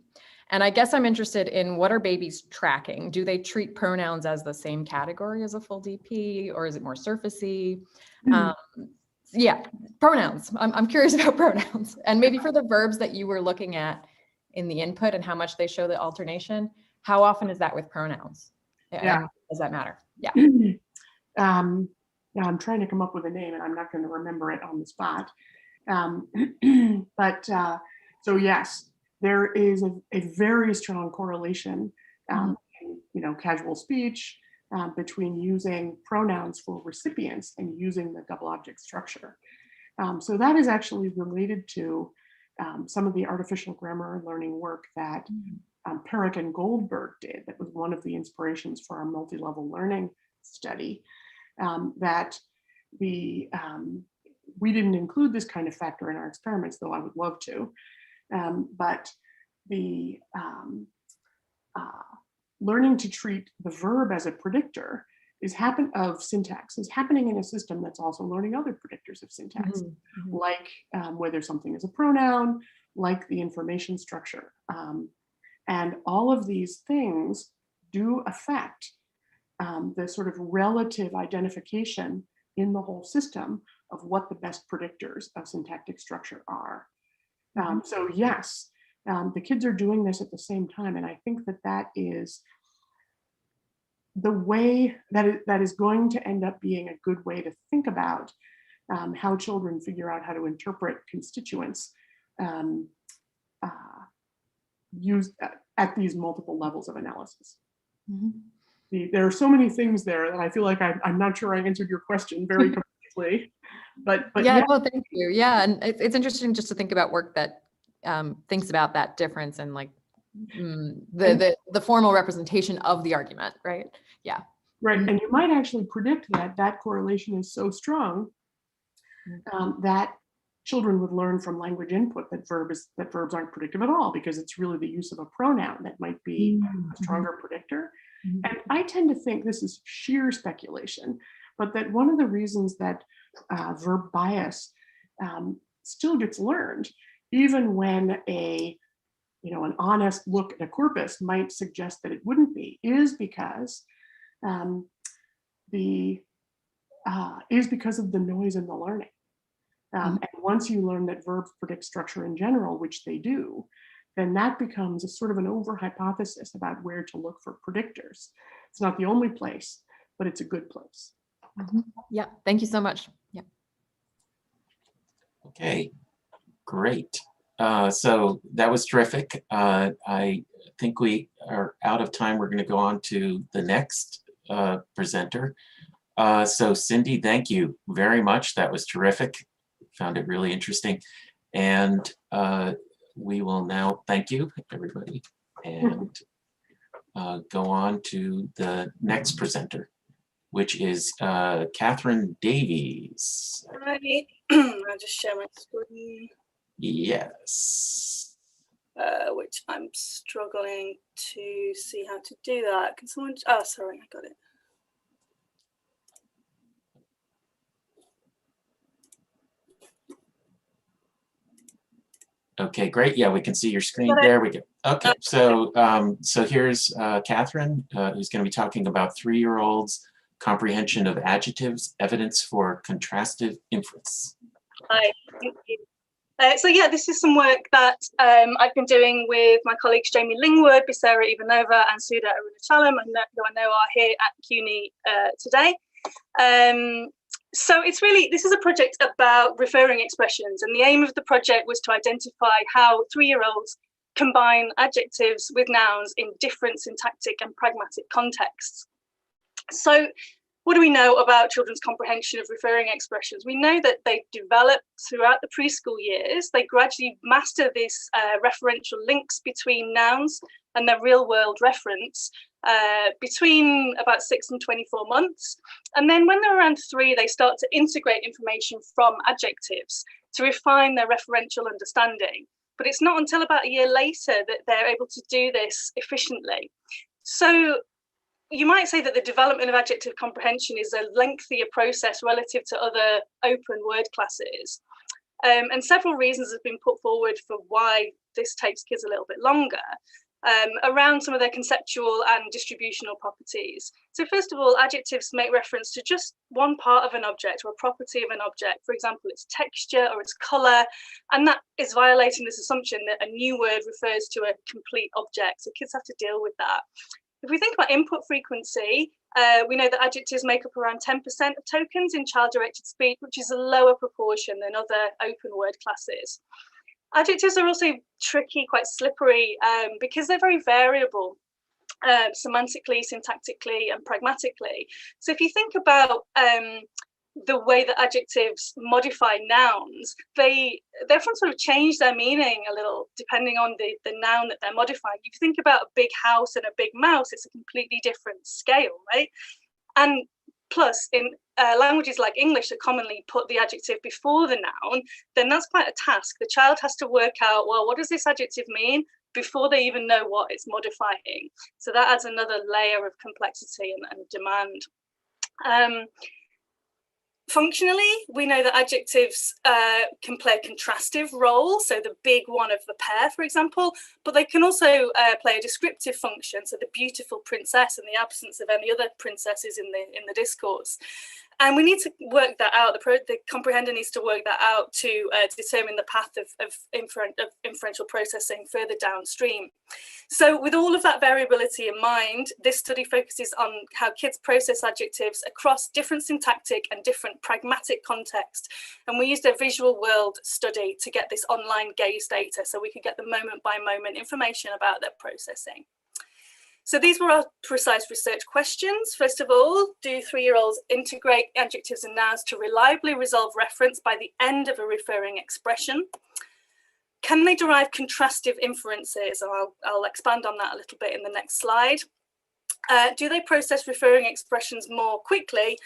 And I guess I'm interested in, what are babies tracking? Do they treat pronouns as the same category as a full DP, or is it more surfacey? Yeah, pronouns. I'm curious about pronouns. And maybe for the verbs that you were looking at in the input and how much they show the alternation, how often is that with pronouns?
Yeah.
And does that matter? Yeah.
Now I'm trying to come up with a name and I'm not going to remember it on the spot. So yes, there is a very strong correlation, in, casual speech between using pronouns for recipients and using the double object structure. So that is actually related to some of the artificial grammar learning work that Perrick and Goldberg did. That was one of the inspirations for our multi-level learning study. We didn't include this kind of factor in our experiments, though I would love to. But the learning to treat the verb as a predictor of syntax is happening in a system that's also learning other predictors of syntax, like whether something is a pronoun, like the information structure. And all of these things do affect the sort of relative identification in the whole system of what the best predictors of syntactic structure are. So yes, the kids are doing this at the same time, and I think that is the way that is going to end up being a good way to think about how children figure out how to interpret constituents used at these multiple levels of analysis. There are so many things there that I feel like I'm not sure I answered your question very completely. But
yeah, well, thank you. Yeah, and it's interesting just to think about work that thinks about that difference and like the formal representation of the argument, right? Yeah.
Right, and you might actually predict that correlation is so strong that children would learn from language input that verbs aren't predictive at all, because it's really the use of a pronoun that might be a stronger predictor. And I tend to think, this is sheer speculation, but that one of the reasons that verb bias still gets learned, even when an honest look at a corpus might suggest that it wouldn't be, is because of the noise in the learning. And once you learn that verbs predict structure in general, which they do, then that becomes a sort of an over hypothesis about where to look for predictors. It's not the only place, but it's a good place.
Yeah, thank you so much. Yeah.
Okay, great. So that was terrific. I think we are out of time. We're going to go on to the next presenter. So Cindy, thank you very much. That was terrific. Found it really interesting. And we will now thank you, everybody, and go on to the next presenter, which is Catherine Davies.
Right. I'll just share my screen.
Yes.
Which I'm struggling to see how to do that. Can someone? Oh, sorry, I got it.
Okay, great. Yeah, we can see your screen. There we go. Okay, so here's Catherine, who's going to be talking about 3-year-olds' comprehension of adjectives, evidence for contrastive inference.
Hi, thank you. So yeah, this is some work that I've been doing with my colleagues Jamie Lingwood, Bisera Ivanova, and Suda Arunachalam, who I know are here at CUNY today. So this is a project about referring expressions, and the aim of the project was to identify how 3-year-olds combine adjectives with nouns in different syntactic and pragmatic contexts. So what do we know about children's comprehension of referring expressions? We know that they develop throughout the preschool years. They gradually master this referential links between nouns and their real world reference between about 6 and 24 months. And then when they're around 3, they start to integrate information from adjectives to refine their referential understanding. But it's not until about a year later that they're able to do this efficiently. So you might say that the development of adjective comprehension is a lengthier process relative to other open word classes. And several reasons have been put forward for why this takes kids a little bit longer, around some of their conceptual and distributional properties. So first of all, adjectives make reference to just one part of an object or a property of an object, for example, its texture or its colour, and that is violating this assumption that a new word refers to a complete object. So kids have to deal with that. If we think about input frequency, we know that adjectives make up around 10% of tokens in child-directed speech, which is a lower proportion than other open word classes. Adjectives are also tricky, quite slippery, because they're very variable, semantically, syntactically, and pragmatically. So if you think about the way that adjectives modify nouns, they often sort of change their meaning a little depending on the noun that they're modifying. If you think about a big house and a big mouse, it's a completely different scale, right? And plus, in languages like English that commonly put the adjective before the noun, then that's quite a task. The child has to work out, well, what does this adjective mean before they even know what it's modifying? So that adds another layer of complexity and demand. Functionally, we know that adjectives can play a contrastive role, so the big one of the pair, for example, but they can also play a descriptive function, so the beautiful princess in the absence of any other princesses in the discourse. And we need to work that out. The comprehender needs to work that out to determine the path of inferential processing further downstream. So with all of that variability in mind, this study focuses on how kids process adjectives across different syntactic and different pragmatic contexts. And we used a visual world study to get this online gaze data so we could get the moment by moment information about their processing. So these were our precise research questions. First of all, do 3-year-olds integrate adjectives and nouns to reliably resolve reference by the end of a referring expression? Can they derive contrastive inferences? And I'll expand on that a little bit in the next slide. Do they process referring expressions more quickly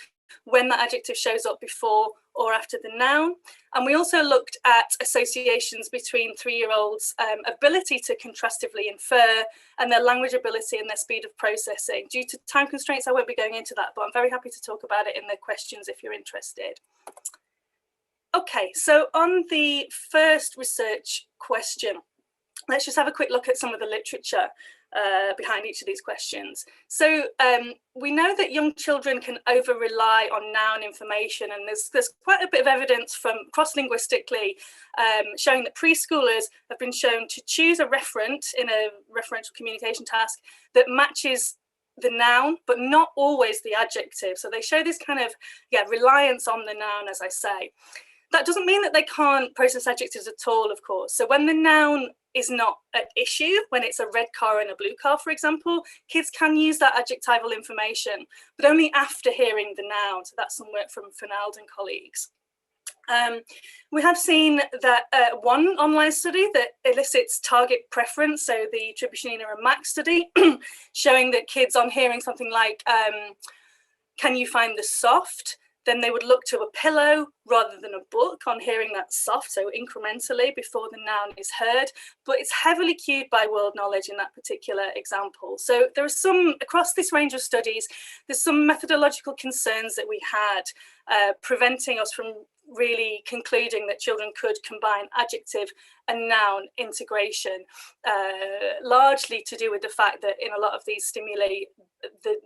when that adjective shows up before or after the noun? And we also looked at associations between 3-year-olds' ability to contrastively infer and their language ability and their speed of processing. Due to time constraints, I won't be going into that, but I'm very happy to talk about it in the questions if you're interested. Okay, so on the first research question, let's just have a quick look at some of the literature behind each of these questions. So we know that young children can over-rely on noun information, and there's quite a bit of evidence from cross-linguistically showing that preschoolers have been shown to choose a referent in a referential communication task that matches the noun, but not always the adjective. So they show this kind of reliance on the noun, as I say. That doesn't mean that they can't process adjectives at all, of course. So when the noun is not at issue, when it's a red car and a blue car, for example, kids can use that adjectival information, but only after hearing the noun. So that's some work from Fernald and colleagues. We have seen that one online study that elicits target preference, so the Tribushanina and Max study, showing that kids on hearing something like, can you find the soft? Then they would look to a pillow rather than a book on hearing that soft, so incrementally before the noun is heard, but it's heavily cued by world knowledge in that particular example. So there are some, across this range of studies, there's some methodological concerns that we had preventing us from really concluding that children could combine adjective and noun integration, largely to do with the fact that in a lot of these stimuli,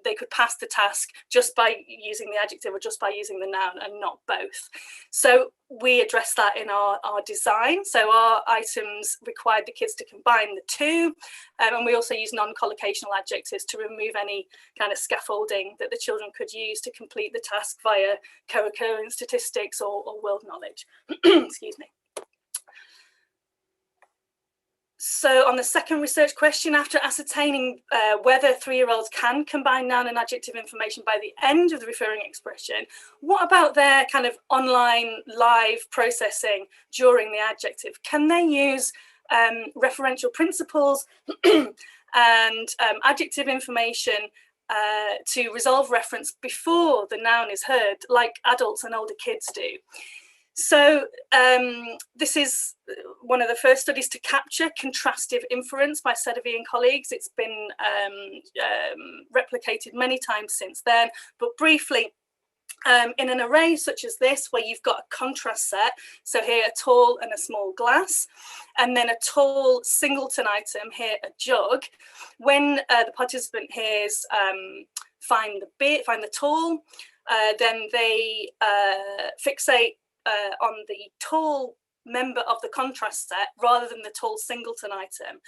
they could pass the task just by using the adjective or just by using the noun and not both. So we addressed that in our design. So our items required the kids to combine the two, and we also use non-collocational adjectives to remove any kind of scaffolding that the children could use to complete the task via co-occurrence statistics or world knowledge. Excuse me. So on the second research question, after ascertaining whether 3-year-olds can combine noun and adjective information by the end of the referring expression, what about their kind of online live processing during the adjective? Can they use referential principles and adjective information to resolve reference before the noun is heard, like adults and older kids do? So this is one of the first studies to capture contrastive inference by Sedovy and colleagues. It's been replicated many times since then, but briefly, in an array such as this, where you've got a contrast set, so here a tall and a small glass, and then a tall singleton item, here a jug, when the participant hears find the tall, then they fixate on the tall member of the contrast set rather than the tall singleton item.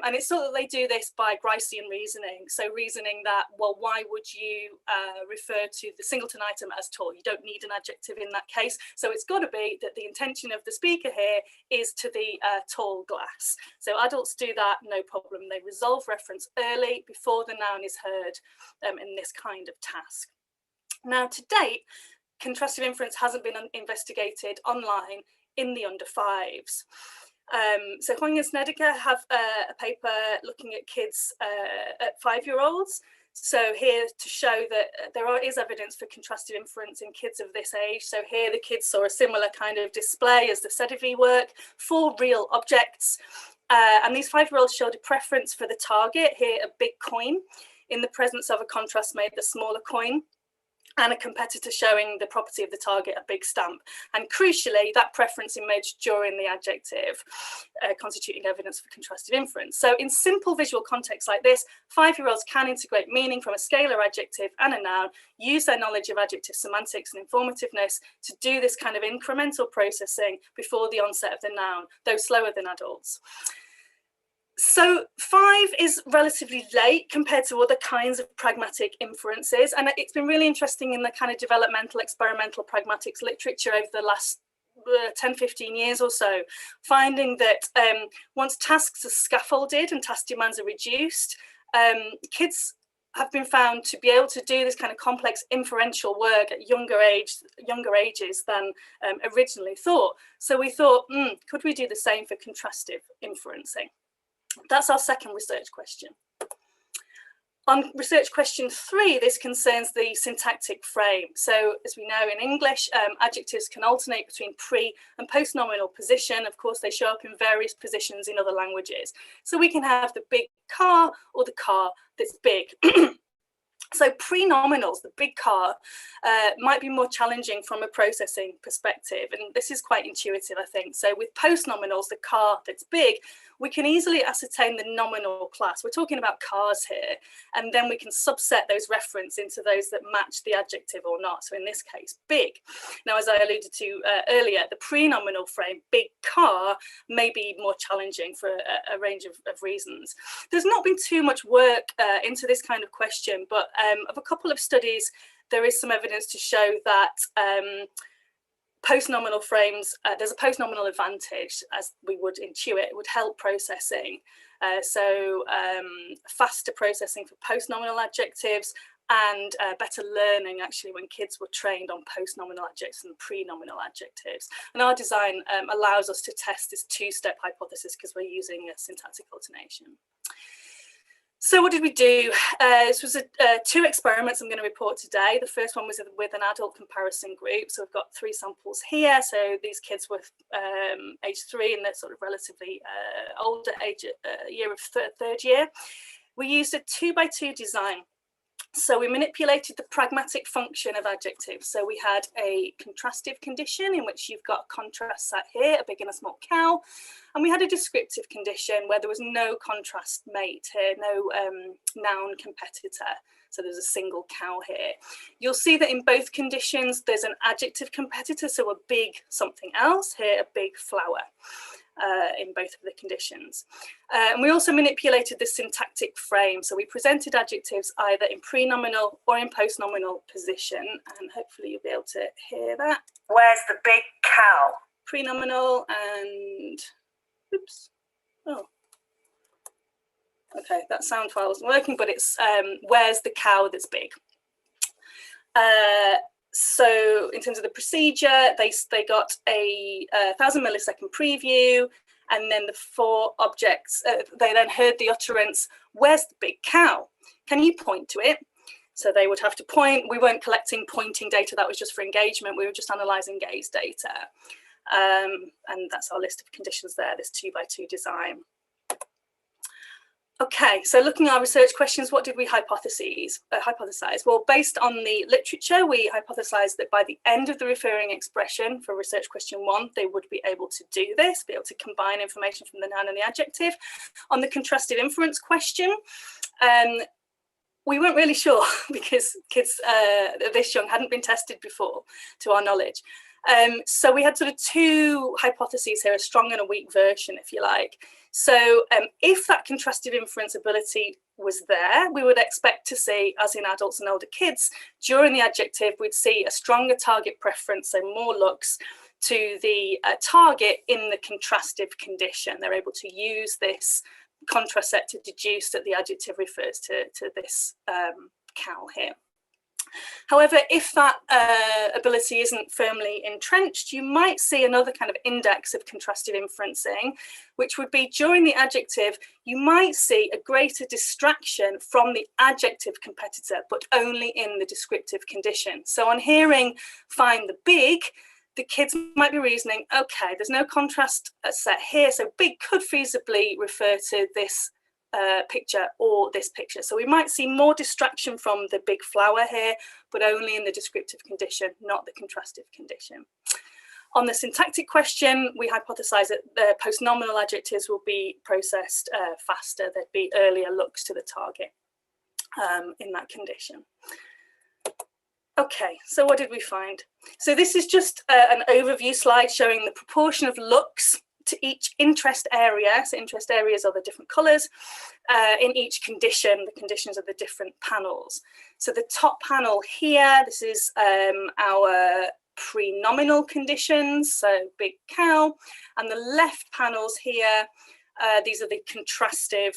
And it's thought that they do this by Gricean reasoning. So reasoning that, well, why would you refer to the singleton item as tall? You don't need an adjective in that case. So it's got to be that the intention of the speaker here is to the tall glass. So adults do that, no problem. They resolve reference early before the noun is heard in this kind of task. Now, to date, contrastive inference hasn't been investigated online in the under fives. So Huang and Snedeker have a paper looking at kids at 5-year-olds. So here to show that there is evidence for contrastive inference in kids of this age. So here the kids saw a similar kind of display as the Sedovy work for real objects. And these 5-year-olds showed a preference for the target, here a big coin, in the presence of a contrast made the smaller coin, and a competitor showing the property of the target, a big stamp. And crucially, that preference emerged during the adjective, constituting evidence for contrastive inference. So in simple visual contexts like this, 5-year-olds can integrate meaning from a scalar adjective and a noun, use their knowledge of adjective semantics and informativeness to do this kind of incremental processing before the onset of the noun, though slower than adults. So 5 is relatively late compared to other kinds of pragmatic inferences. And it's been really interesting in the kind of developmental, experimental pragmatics literature over the last 10, 15 years or so, finding that once tasks are scaffolded and task demands are reduced, kids have been found to be able to do this kind of complex inferential work at younger ages than originally thought. So we thought, could we do the same for contrastive inferencing? That's our second research question. On research question 3, this concerns the syntactic frame. So as we know in English, adjectives can alternate between pre and post-nominal position. Of course, they show up in various positions in other languages. So we can have the big car or the car that's big. So pre-nominals, the big car, might be more challenging from a processing perspective. And this is quite intuitive, I think. So with post-nominals, the car that's big, we can easily ascertain the nominal class. We're talking about cars here. And then we can subset those reference into those that match the adjective or not. So in this case, big. Now, as I alluded to earlier, the pre-nominal frame, big car, may be more challenging for a range of reasons. There's not been too much work into this kind of question, but of a couple of studies, there is some evidence to show that post-nominal frames, there's a post-nominal advantage, as we would intuit, it would help processing. So faster processing for post-nominal adjectives and better learning actually when kids were trained on post-nominal adjectives and pre-nominal adjectives. And our design allows us to test this 2-step hypothesis because we're using a syntactic alternation. So what did we do? This was 2 experiments I'm going to report today. The first one was with an adult comparison group. So we've got 3 samples here. So these kids were age 3 and they're sort of relatively older age, year of third year. We used a 2x2 design. So we manipulated the pragmatic function of adjectives. So we had a contrastive condition in which you've got a contrast set here, a big and a small cow. And we had a descriptive condition where there was no contrast mate here, no noun competitor. So there's a single cow here. You'll see that in both conditions, there's an adjective competitor. So a big something else, here a big flower. In both of the conditions. And we also manipulated the syntactic frame. So we presented adjectives either in pre-nominal or in post-nominal position. And hopefully you'll be able to hear that. Where's the big cow? Pre-nominal and, oops, oh. Okay, that sound file wasn't working, but it's where's the cow that's big? So in terms of the procedure, they got a 1,000 millisecond preview, and then the 4 objects, they then heard the utterance, where's the big cow? Can you point to it? So they would have to point. We weren't collecting pointing data, that was just for engagement. We were just analysing gaze data. And that's our list of conditions there, this 2x2 design. Okay, so looking at our research questions, what did we hypothesize? Well, based on the literature, we hypothesized that by the end of the referring expression for research question 1, they would be able to do this, be able to combine information from the noun and the adjective. On the contrastive inference question, we weren't really sure because kids this young hadn't been tested before, to our knowledge. So we had sort of 2 hypotheses here, a strong and a weak version, if you like. So if that contrastive inference ability was there, we would expect to see, as in adults and older kids, during the adjective, we'd see a stronger target preference, so more looks to the target in the contrastive condition. They're able to use this contrast set to deduce that the adjective refers to this cow here. However, if that ability isn't firmly entrenched, you might see another kind of index of contrastive inferencing, which would be during the adjective, you might see a greater distraction from the adjective competitor, but only in the descriptive condition. So on hearing find the big, the kids might be reasoning, okay, there's no contrast set here, so big could feasibly refer to this picture or this picture. So we might see more distraction from the big flower here, but only in the descriptive condition, not the contrastive condition. On the syntactic question, we hypothesize that the post-nominal adjectives will be processed faster. There'd be earlier looks to the target in that condition. Okay, so what did we find? So this is just an overview slide showing the proportion of looks to each interest area. So interest areas are the different colours in each condition. The conditions are the different panels. So the top panel here, this is our pre-nominal conditions, so big cow, and the left panels here, these are the contrastive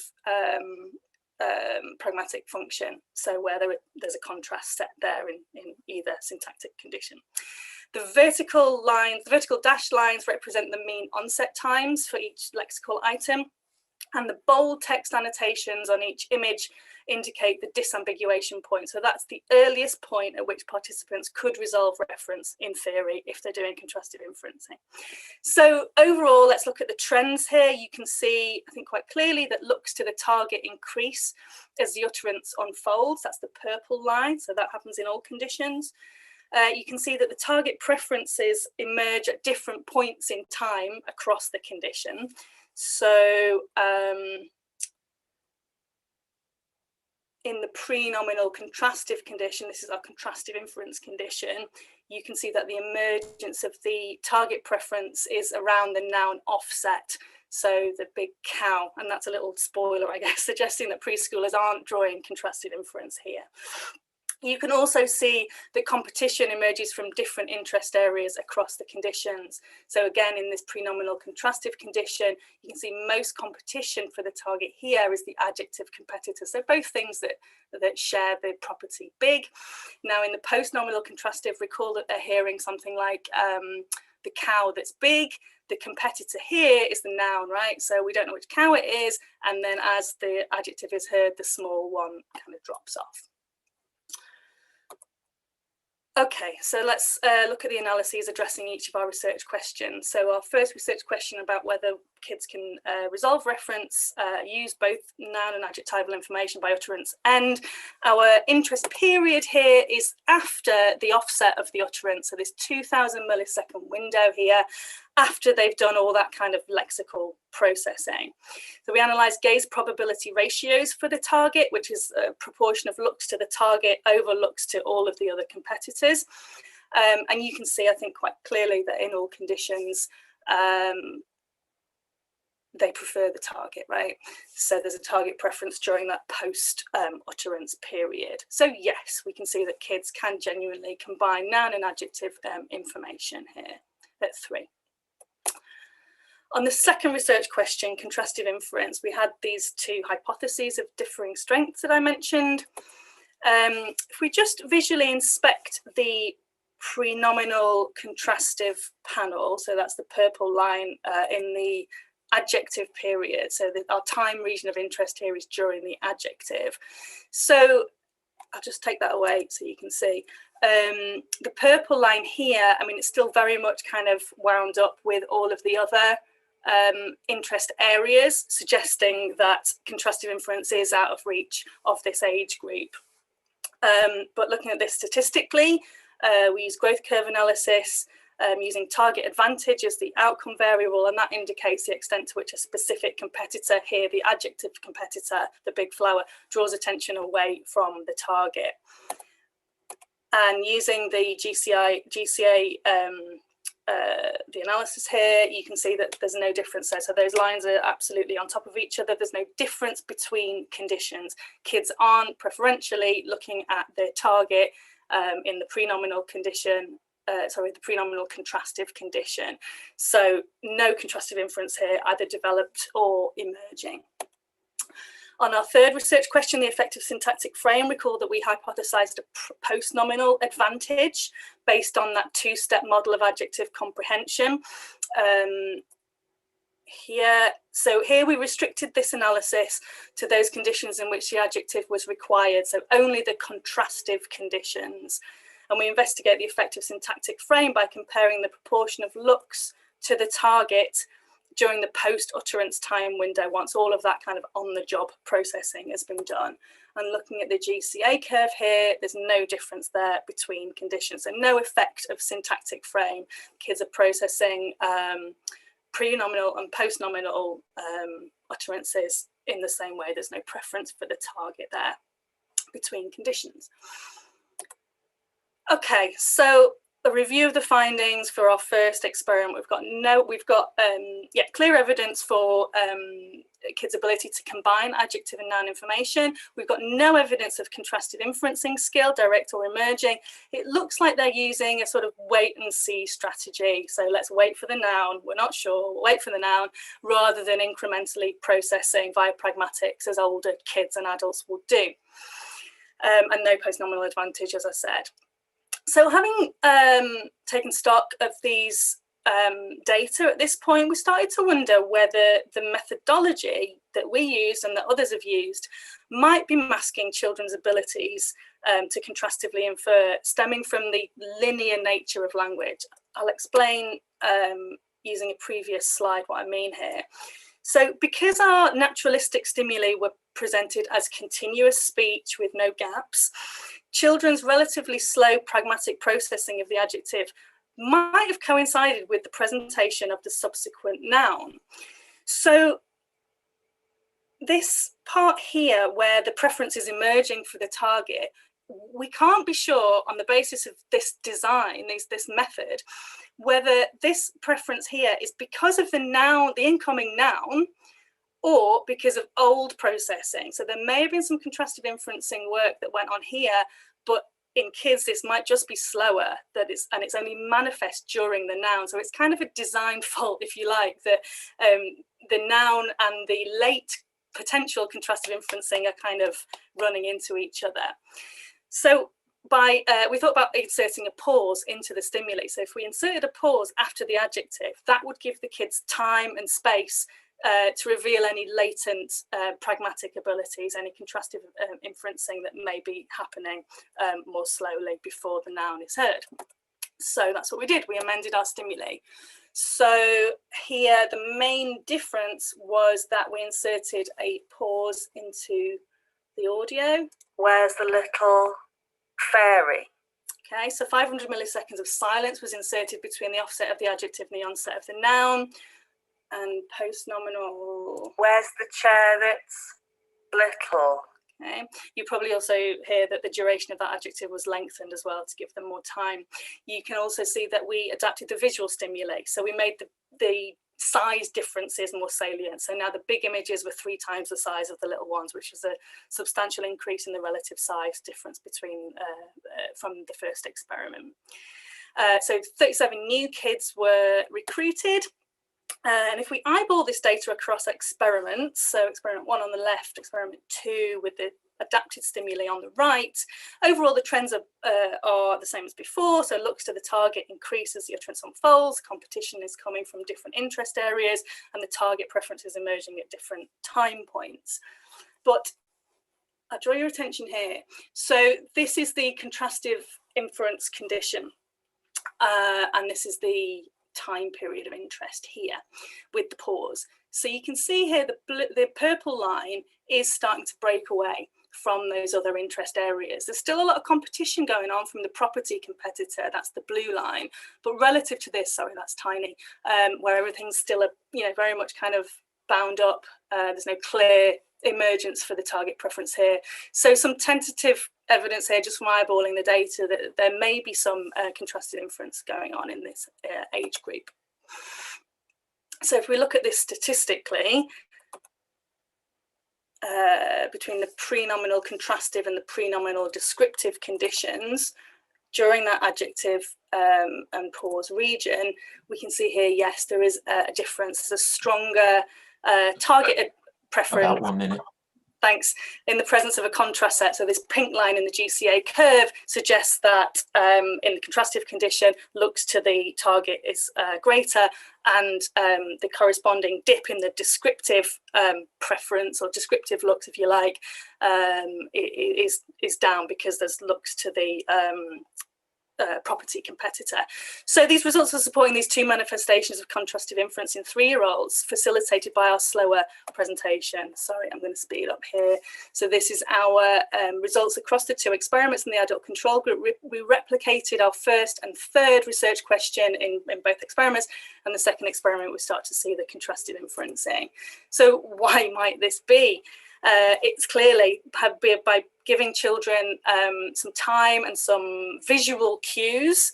pragmatic function, so where there's a contrast set there in either syntactic condition. The vertical lines, the vertical dashed lines represent the mean onset times for each lexical item, and the bold text annotations on each image indicate the disambiguation point. So that's the earliest point at which participants could resolve reference in theory if they're doing contrastive inferencing. So overall, let's look at the trends here. You can see, I think quite clearly, that looks to the target increase as the utterance unfolds. That's the purple line, so that happens in all conditions. You can see that the target preferences emerge at different points in time across the condition. So in the pre-nominal contrastive condition, this is our contrastive inference condition, you can see that the emergence of the target preference is around the noun offset, so the big cow, and that's a little spoiler, I guess, suggesting that preschoolers aren't drawing contrastive inference here. You can also see that competition emerges from different interest areas across the conditions. So again, in this pre-nominal contrastive condition, you can see most competition for the target here is the adjective competitor. So both things that share the property big. Now in the post-nominal contrastive, recall that they're hearing something like the cow that's big. The competitor here is the noun, right? So we don't know which cow it is. And then as the adjective is heard, the small one kind of drops off. Okay, so let's look at the analyses addressing each of our research questions. So our first research question about whether kids can resolve reference, use both noun and adjectival information by utterance end. Our interest period here is after the offset of the utterance, so this 2000 millisecond window here, after they've done all that kind of lexical processing. So we analysed gaze probability ratios for the target, which is a proportion of looks to the target over looks to all of the other competitors. And you can see, I think, quite clearly that in all conditions, they prefer the target, right? So there's a target preference during that post utterance period. So yes, we can see that kids can genuinely combine noun and adjective information here at 3. On the second research question, contrastive inference, we had these 2 hypotheses of differing strengths that I mentioned. If we just visually inspect the pre-nominal contrastive panel, so that's the purple line in the adjective period, so our time region of interest here is during the adjective. So I'll just take that away so you can see. The purple line here, I mean, it's still very much kind of wound up with all of the other interest areas, suggesting that contrastive inference is out of reach of this age group. But looking at this statistically, we use growth curve analysis using target advantage as the outcome variable, and that indicates the extent to which a specific competitor, here the adjective competitor, the big flower, draws attention away from the target. And using the GCA the analysis here, you can see that there's no difference there. So those lines are absolutely on top of each other. There's no difference between conditions. Kids aren't preferentially looking at their target in the prenominal condition, the prenominal contrastive condition. So no contrastive inference here, either developed or emerging. On our third research question, the effective syntactic frame, recall that we hypothesized a post-nominal advantage based on that two-step model of adjective comprehension. So here we restricted this analysis to those conditions in which the adjective was required, so only the contrastive conditions. And we investigate the effective syntactic frame by comparing the proportion of looks to the target during the post-utterance time window, once all of that kind of on-the-job processing has been done. And looking at the GCA curve here, there's no difference there between conditions, so no effect of syntactic frame. Kids are processing pre-nominal and post-nominal utterances in the same way. There's no preference for the target there between conditions. Okay, so a review of the findings for our first experiment. We've got clear evidence for kids' ability to combine adjective and noun information. We've got no evidence of contrastive inferencing skill, direct or emerging. It looks like they're using a sort of wait and see strategy. So let's wait for the noun. We're not sure. We'll wait for the noun rather than incrementally processing via pragmatics as older kids and adults will do. And no post-nominal advantage, as I said. So having taken stock of these data at this point, we started to wonder whether the methodology that we used and that others have used might be masking children's abilities to contrastively infer, stemming from the linear nature of language. I'll explain using a previous slide what I mean here. So because our naturalistic stimuli were presented as continuous speech with no gaps, children's relatively slow pragmatic processing of the adjective might have coincided with the presentation of the subsequent noun. So this part here where the preference is emerging for the target, we can't be sure on the basis of this design, this method, whether this preference here is because of the noun, the incoming noun, or because of old processing. So there may have been some contrastive inferencing work that went on here, but in kids, this might just be slower, and it's only manifest during the noun. So it's kind of a design fault, if you like, that the noun and the late potential contrastive inferencing are kind of running into each other. So we thought about inserting a pause into the stimuli. So if we inserted a pause after the adjective, that would give the kids time and space to reveal any latent pragmatic abilities, any contrastive inferencing that may be happening more slowly before the noun is heard. So that's what we did. We amended our stimuli. So here the main difference was that we inserted a pause into the audio. Where's the little fairy? Okay, so 500 milliseconds of silence was inserted between the offset of the adjective and the onset of the noun. And post-nominal. Where's the chair that's little? Okay. You probably also hear that the duration of that adjective was lengthened as well to give them more time. You can also see that we adapted the visual stimuli. So we made the size differences more salient. So now the big images were 3 times the size of the little ones, which was a substantial increase in the relative size difference between from the first experiment. So 37 new kids were recruited. And if we eyeball this data across experiments, so experiment 1 on the left, experiment 2 with the adapted stimuli on the right, overall the trends are the same as before. So looks to the target increase as the utterance unfolds, competition is coming from different interest areas, and the target preference is emerging at different time points. But I'll draw your attention here. So this is the contrastive inference condition. And this is the time period of interest here with the pause. So you can see here the purple line is starting to break away from those other interest areas. There's still a lot of competition going on from the property competitor, that's the blue line, but relative to this, sorry, that's tiny, where everything's still very much kind of bound up. There's no clear emergence for the target preference here. So some tentative evidence here, just from eyeballing the data, that there may be some contrasted inference going on in this age group. So if we look at this statistically, between the prenominal contrastive and the prenominal descriptive conditions during that adjective and pause region, we can see here, yes, there is a difference. There's a stronger targeted preference.
About 1 minute.
Thanks. In the presence of a contrast set. So this pink line in the GCA curve suggests that in the contrastive condition, looks to the target is greater, and the corresponding dip in the descriptive preference, or descriptive looks, if you like, is down because there's looks to the property competitor. So these results are supporting these two manifestations of contrastive inference in 3-year-olds, facilitated by our slower presentation. Sorry, I'm going to speed up here. So this is our results across the 2 experiments in the adult control group. We replicated our first and third research question in both experiments, and the second experiment we start to see the contrastive inferencing. So why might this be? It's clearly by giving children some time and some visual cues,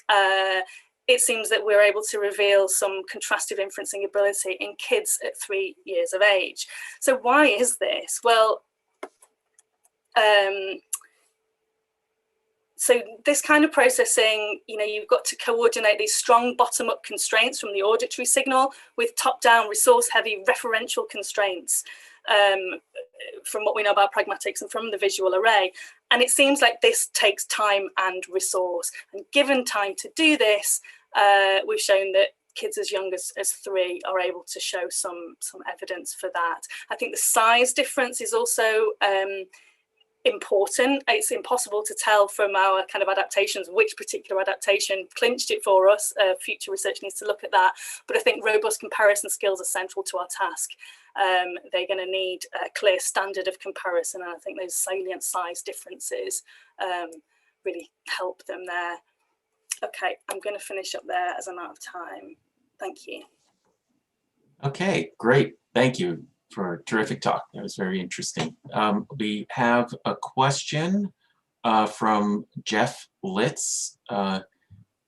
it seems that we're able to reveal some contrastive inferencing ability in kids at 3 years of age. So why is this? Well, so this kind of processing, you've got to coordinate these strong bottom-up constraints from the auditory signal with top-down resource-heavy referential constraints from what we know about pragmatics and from the visual array. And it seems like this takes time and resource. And given time to do this, we've shown that kids as young as 3 are able to show some evidence for that. I think the size difference is also important. It's impossible to tell from our kind of adaptations which particular adaptation clinched it for us. Future research needs to look at that. But I think robust comparison skills are central to our task. They're going to need a clear standard of comparison, and I think those salient size differences really help them there. Okay, I'm going to finish up there as I'm out of time. Thank you.
Okay, great. Thank you for a terrific talk. That was very interesting. We have a question from Jeff Litz,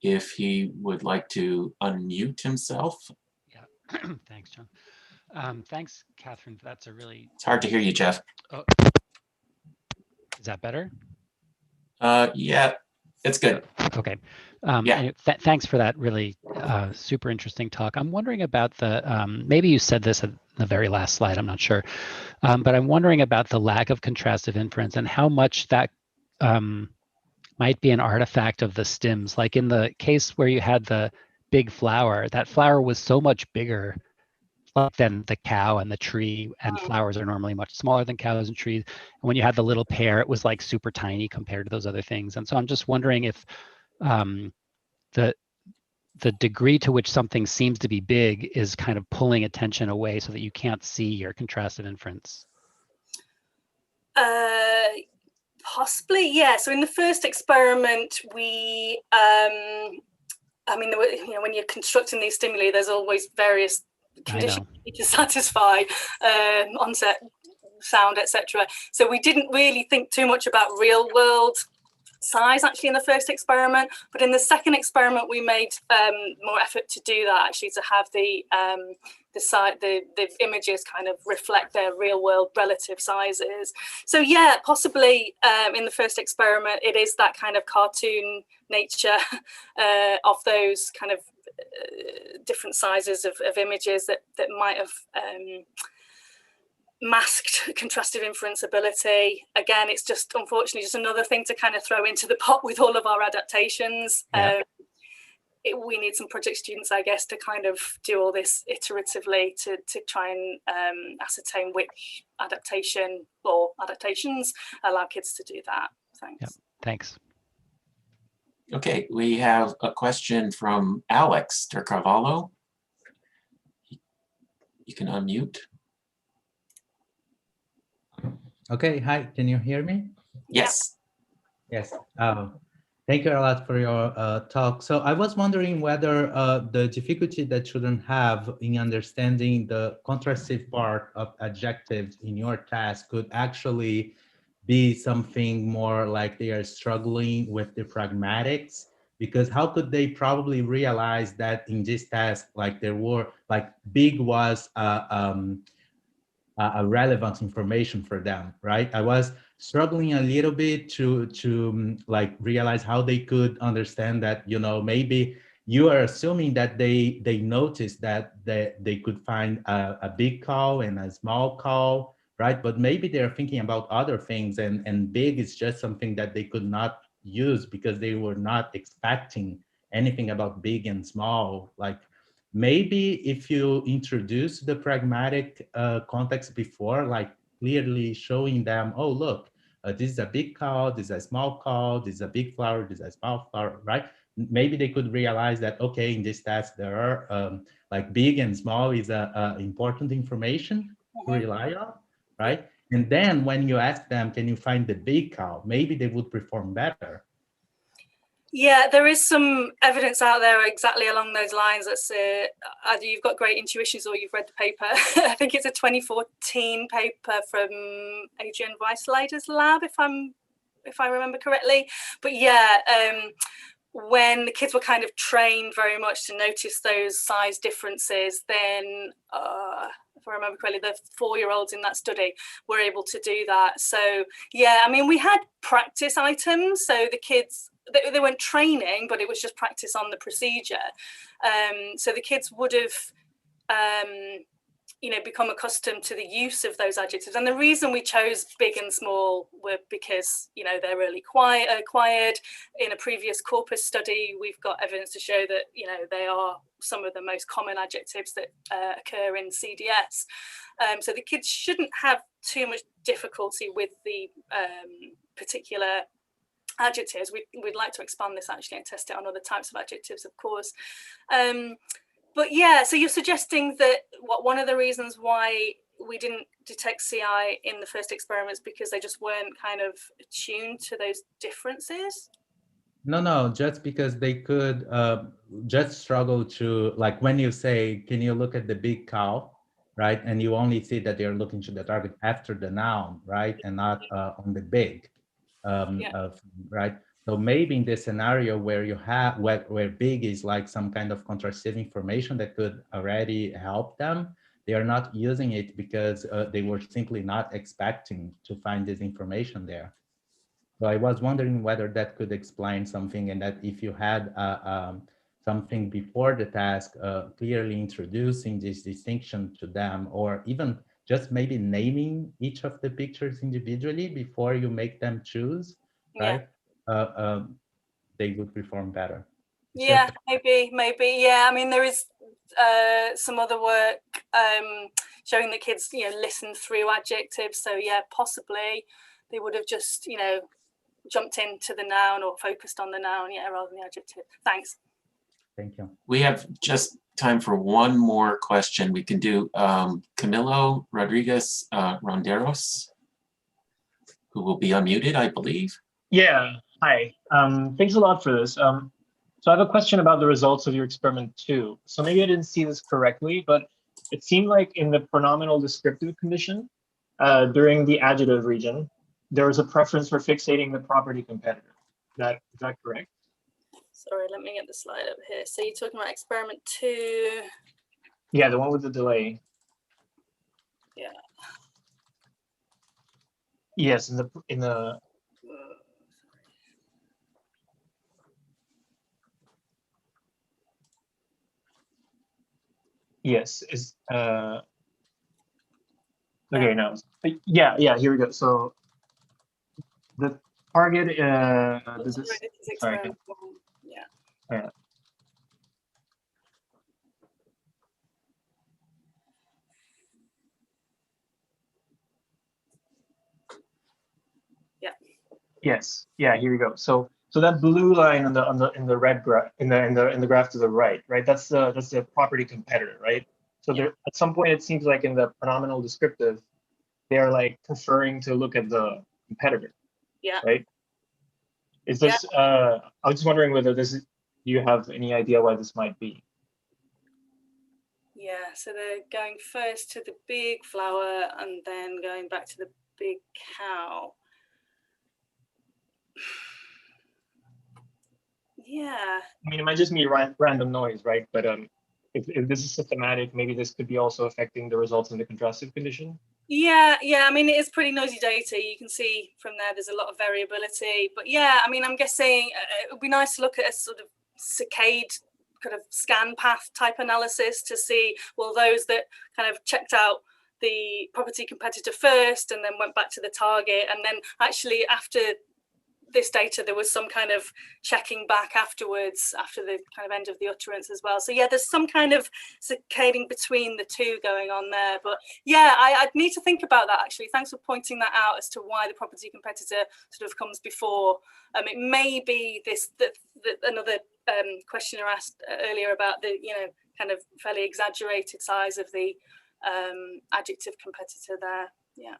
if he would like to unmute himself.
Yeah, thanks, John. Thanks, Catherine. That's a really...
It's hard to hear you, Jeff.
Oh, is that better?
Yeah, it's good.
Okay.
Yeah.
Anyway, thanks for that really super interesting talk. I'm wondering about the, maybe you said this at the very last slide, I'm not sure, but I'm wondering about the lack of contrastive inference and how much that might be an artifact of the stims. Like in the case where you had the big flower, that flower was so much bigger than the cow and the tree, and flowers are normally much smaller than cows and trees. And when you had the little pear, it was like super tiny compared to those other things. And so I'm just wondering if the degree to which something seems to be big is kind of pulling attention away so that you can't see your contrastive inference.
Possibly, yeah. So in the first experiment, we, I mean, there were, when you're constructing these stimuli, there's always various conditions you need to satisfy, onset, sound, etc. So we didn't really think too much about real world size actually in the first experiment, but in the second experiment we made more effort to do that, actually, to have the images kind of reflect their real world relative sizes. So yeah, possibly in the first experiment it is that kind of cartoon nature of those kind of different sizes of images that might have masked contrastive inference ability. Again, it's just unfortunately just another thing to kind of throw into the pot with all of our adaptations.
Yeah.
we need some project students, I guess, to kind of do all this iteratively to try and ascertain which adaptation or adaptations allow kids to do that. Thanks.
Yep. Thanks.
Okay, we have a question from Alex de Carvalho. You can unmute.
Okay, hi, can you hear me?
Yes.
Yes. Thank you a lot for your talk. So I was wondering whether the difficulty that children have in understanding the contrastive part of adjectives in your task could actually be something more like they are struggling with the pragmatics, because how could they probably realize that in this task, like there were, like big was a relevant information for them, right? I was struggling a little bit to like realize how they could understand that, you know, maybe you are assuming that they noticed that they could find a big cow and a small cow, right? But maybe they're thinking about other things, and big is just something that they could not use because they were not expecting anything about big and small. Like maybe if you introduce the pragmatic context before, like clearly showing them, oh, look, this is a big cow, this is a small cow, this is a big flower, this is a small flower, right? Maybe they could realize that, okay, in this task, there are like big and small is important information to rely on, right? And then when you ask them, can you find the big cow? Maybe they would perform better.
Yeah, there is some evidence out there exactly along those lines. That's either you've got great intuitions or you've read the paper. I think it's a 2014 paper from Adrian Weissleider's lab, if I remember correctly. But yeah, when the kids were kind of trained very much to notice those size differences, then if I remember correctly, the 4-year-olds in that study were able to do that. So yeah, I mean, we had practice items, so the kids, they weren't training, but it was just practice on the procedure. So the kids would have, you know, become accustomed to the use of those adjectives. And the reason we chose big and small were because, you know, they're really acquired. In a previous corpus study, we've got evidence to show that, you know, they are some of the most common adjectives that occur in CDS. So the kids shouldn't have too much difficulty with the particular adjectives. We'd like to expand this actually and test it on other types of adjectives, of course. But yeah, so you're suggesting that one of the reasons why we didn't detect CI in the first experiments because they just weren't kind of attuned to those differences?
No, just because they could just struggle to, like when you say, can you look at the big cow, right? And you only see that they're looking to the target after the noun, right? And not on the big, right? So maybe in this scenario where you have, where big is like some kind of contrastive information that could already help them, they are not using it because they were simply not expecting to find this information there. So I was wondering whether that could explain something, and that if you had something before the task, clearly introducing this distinction to them, or even just maybe naming each of the pictures individually before you make them choose, right? They would perform better.
Yeah, maybe. Yeah, I mean, there is some other work showing that kids, you know, listen through adjectives. So yeah, possibly they would have just, you know, jumped into the noun or focused on the noun, yeah, rather than the adjective. Thanks.
Thank you.
We have just time for one more question. We can do Camilo Rodriguez Ronderos, who will be unmuted, I believe.
Yeah, hi. Thanks a lot for this. So I have a question about the results of your experiment too. So maybe I didn't see this correctly, but it seemed like in the pronominal descriptive condition, during the adjective region, there was a preference for fixating the property competitor. Is that correct?
Sorry, let me get the slide up here. So you're talking about experiment 2.
Yeah, the one with the delay.
Yeah.
Yes, in the yes, is okay, no. Yeah, here we go. So the target
Sorry, this is experiment 1. Yeah.
Yes. Yeah. Here we go. So that blue line in the red graph in the graph to the right, right? That's the property competitor, right? So
Yeah.
there at some point it seems like in the pronominal descriptive, they're like preferring to look at the competitor,
Yeah.
right? Is this? I was just wondering whether this is. Do you have any idea why this might be?
Yeah, so they're going first to the big flower and then going back to the big cow. Yeah.
I mean, it might just be random noise, right? But if this is systematic, maybe this could be also affecting the results in the contrastive condition.
Yeah, I mean, it is pretty noisy data. You can see from there's a lot of variability. But yeah, I mean, I'm guessing it would be nice to look at a sort of saccade kind of scan path type analysis to see, well, those that kind of checked out the property competitor first and then went back to the target. And then actually after this data, there was some kind of checking back afterwards, after the kind of end of the utterance as well. So yeah, there's some kind of saccading between the two going on there. But yeah, I'd need to think about that actually. Thanks for pointing that out as to why the property competitor sort of comes before. It may be this that another questioner asked earlier about the kind of fairly exaggerated size of the adjective competitor there. Yeah.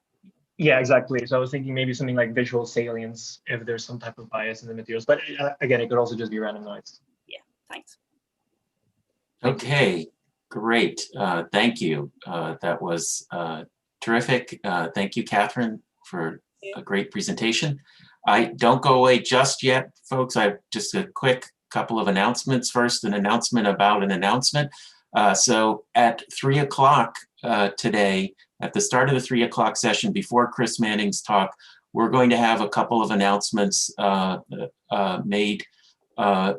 Yeah, exactly. So I was thinking maybe something like visual salience if there's some type of bias in the materials. But again, it could also just be random noise.
Yeah, thanks.
Okay, great. Thank you. That was terrific. Thank you, Catherine, for a great presentation. Don't go away just yet, folks. I have just a quick couple of announcements. First, an announcement about an announcement. So at 3 o'clock today, at the start of the 3 o'clock session before Chris Manning's talk, we're going to have a couple of announcements made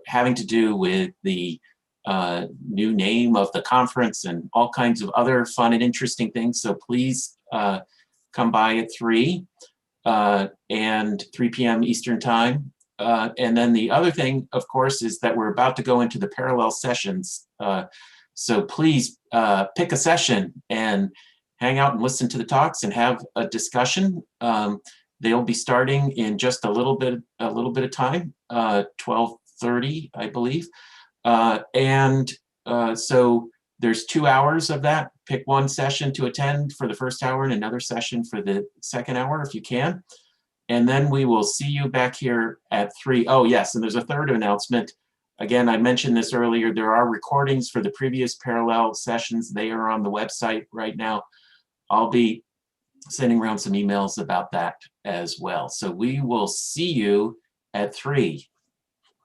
having to do with the new name of the conference and all kinds of other fun and interesting things. So please come by at 3 and 3 p.m. Eastern time. And then the other thing, of course, is that we're about to go into the parallel sessions. So please pick a session and hang out and listen to the talks and have a discussion. They'll be starting in just a little bit of time, 12:30, I believe. So there's 2 hours of that. Pick one session to attend for the first hour and another session for the second hour if you can. And then we will see you back here at 3. Oh yes, and there's a third announcement. Again, I mentioned this earlier, there are recordings for the previous parallel sessions. They are on the website right now. I'll be sending around some emails about that as well. So we will see you at 3.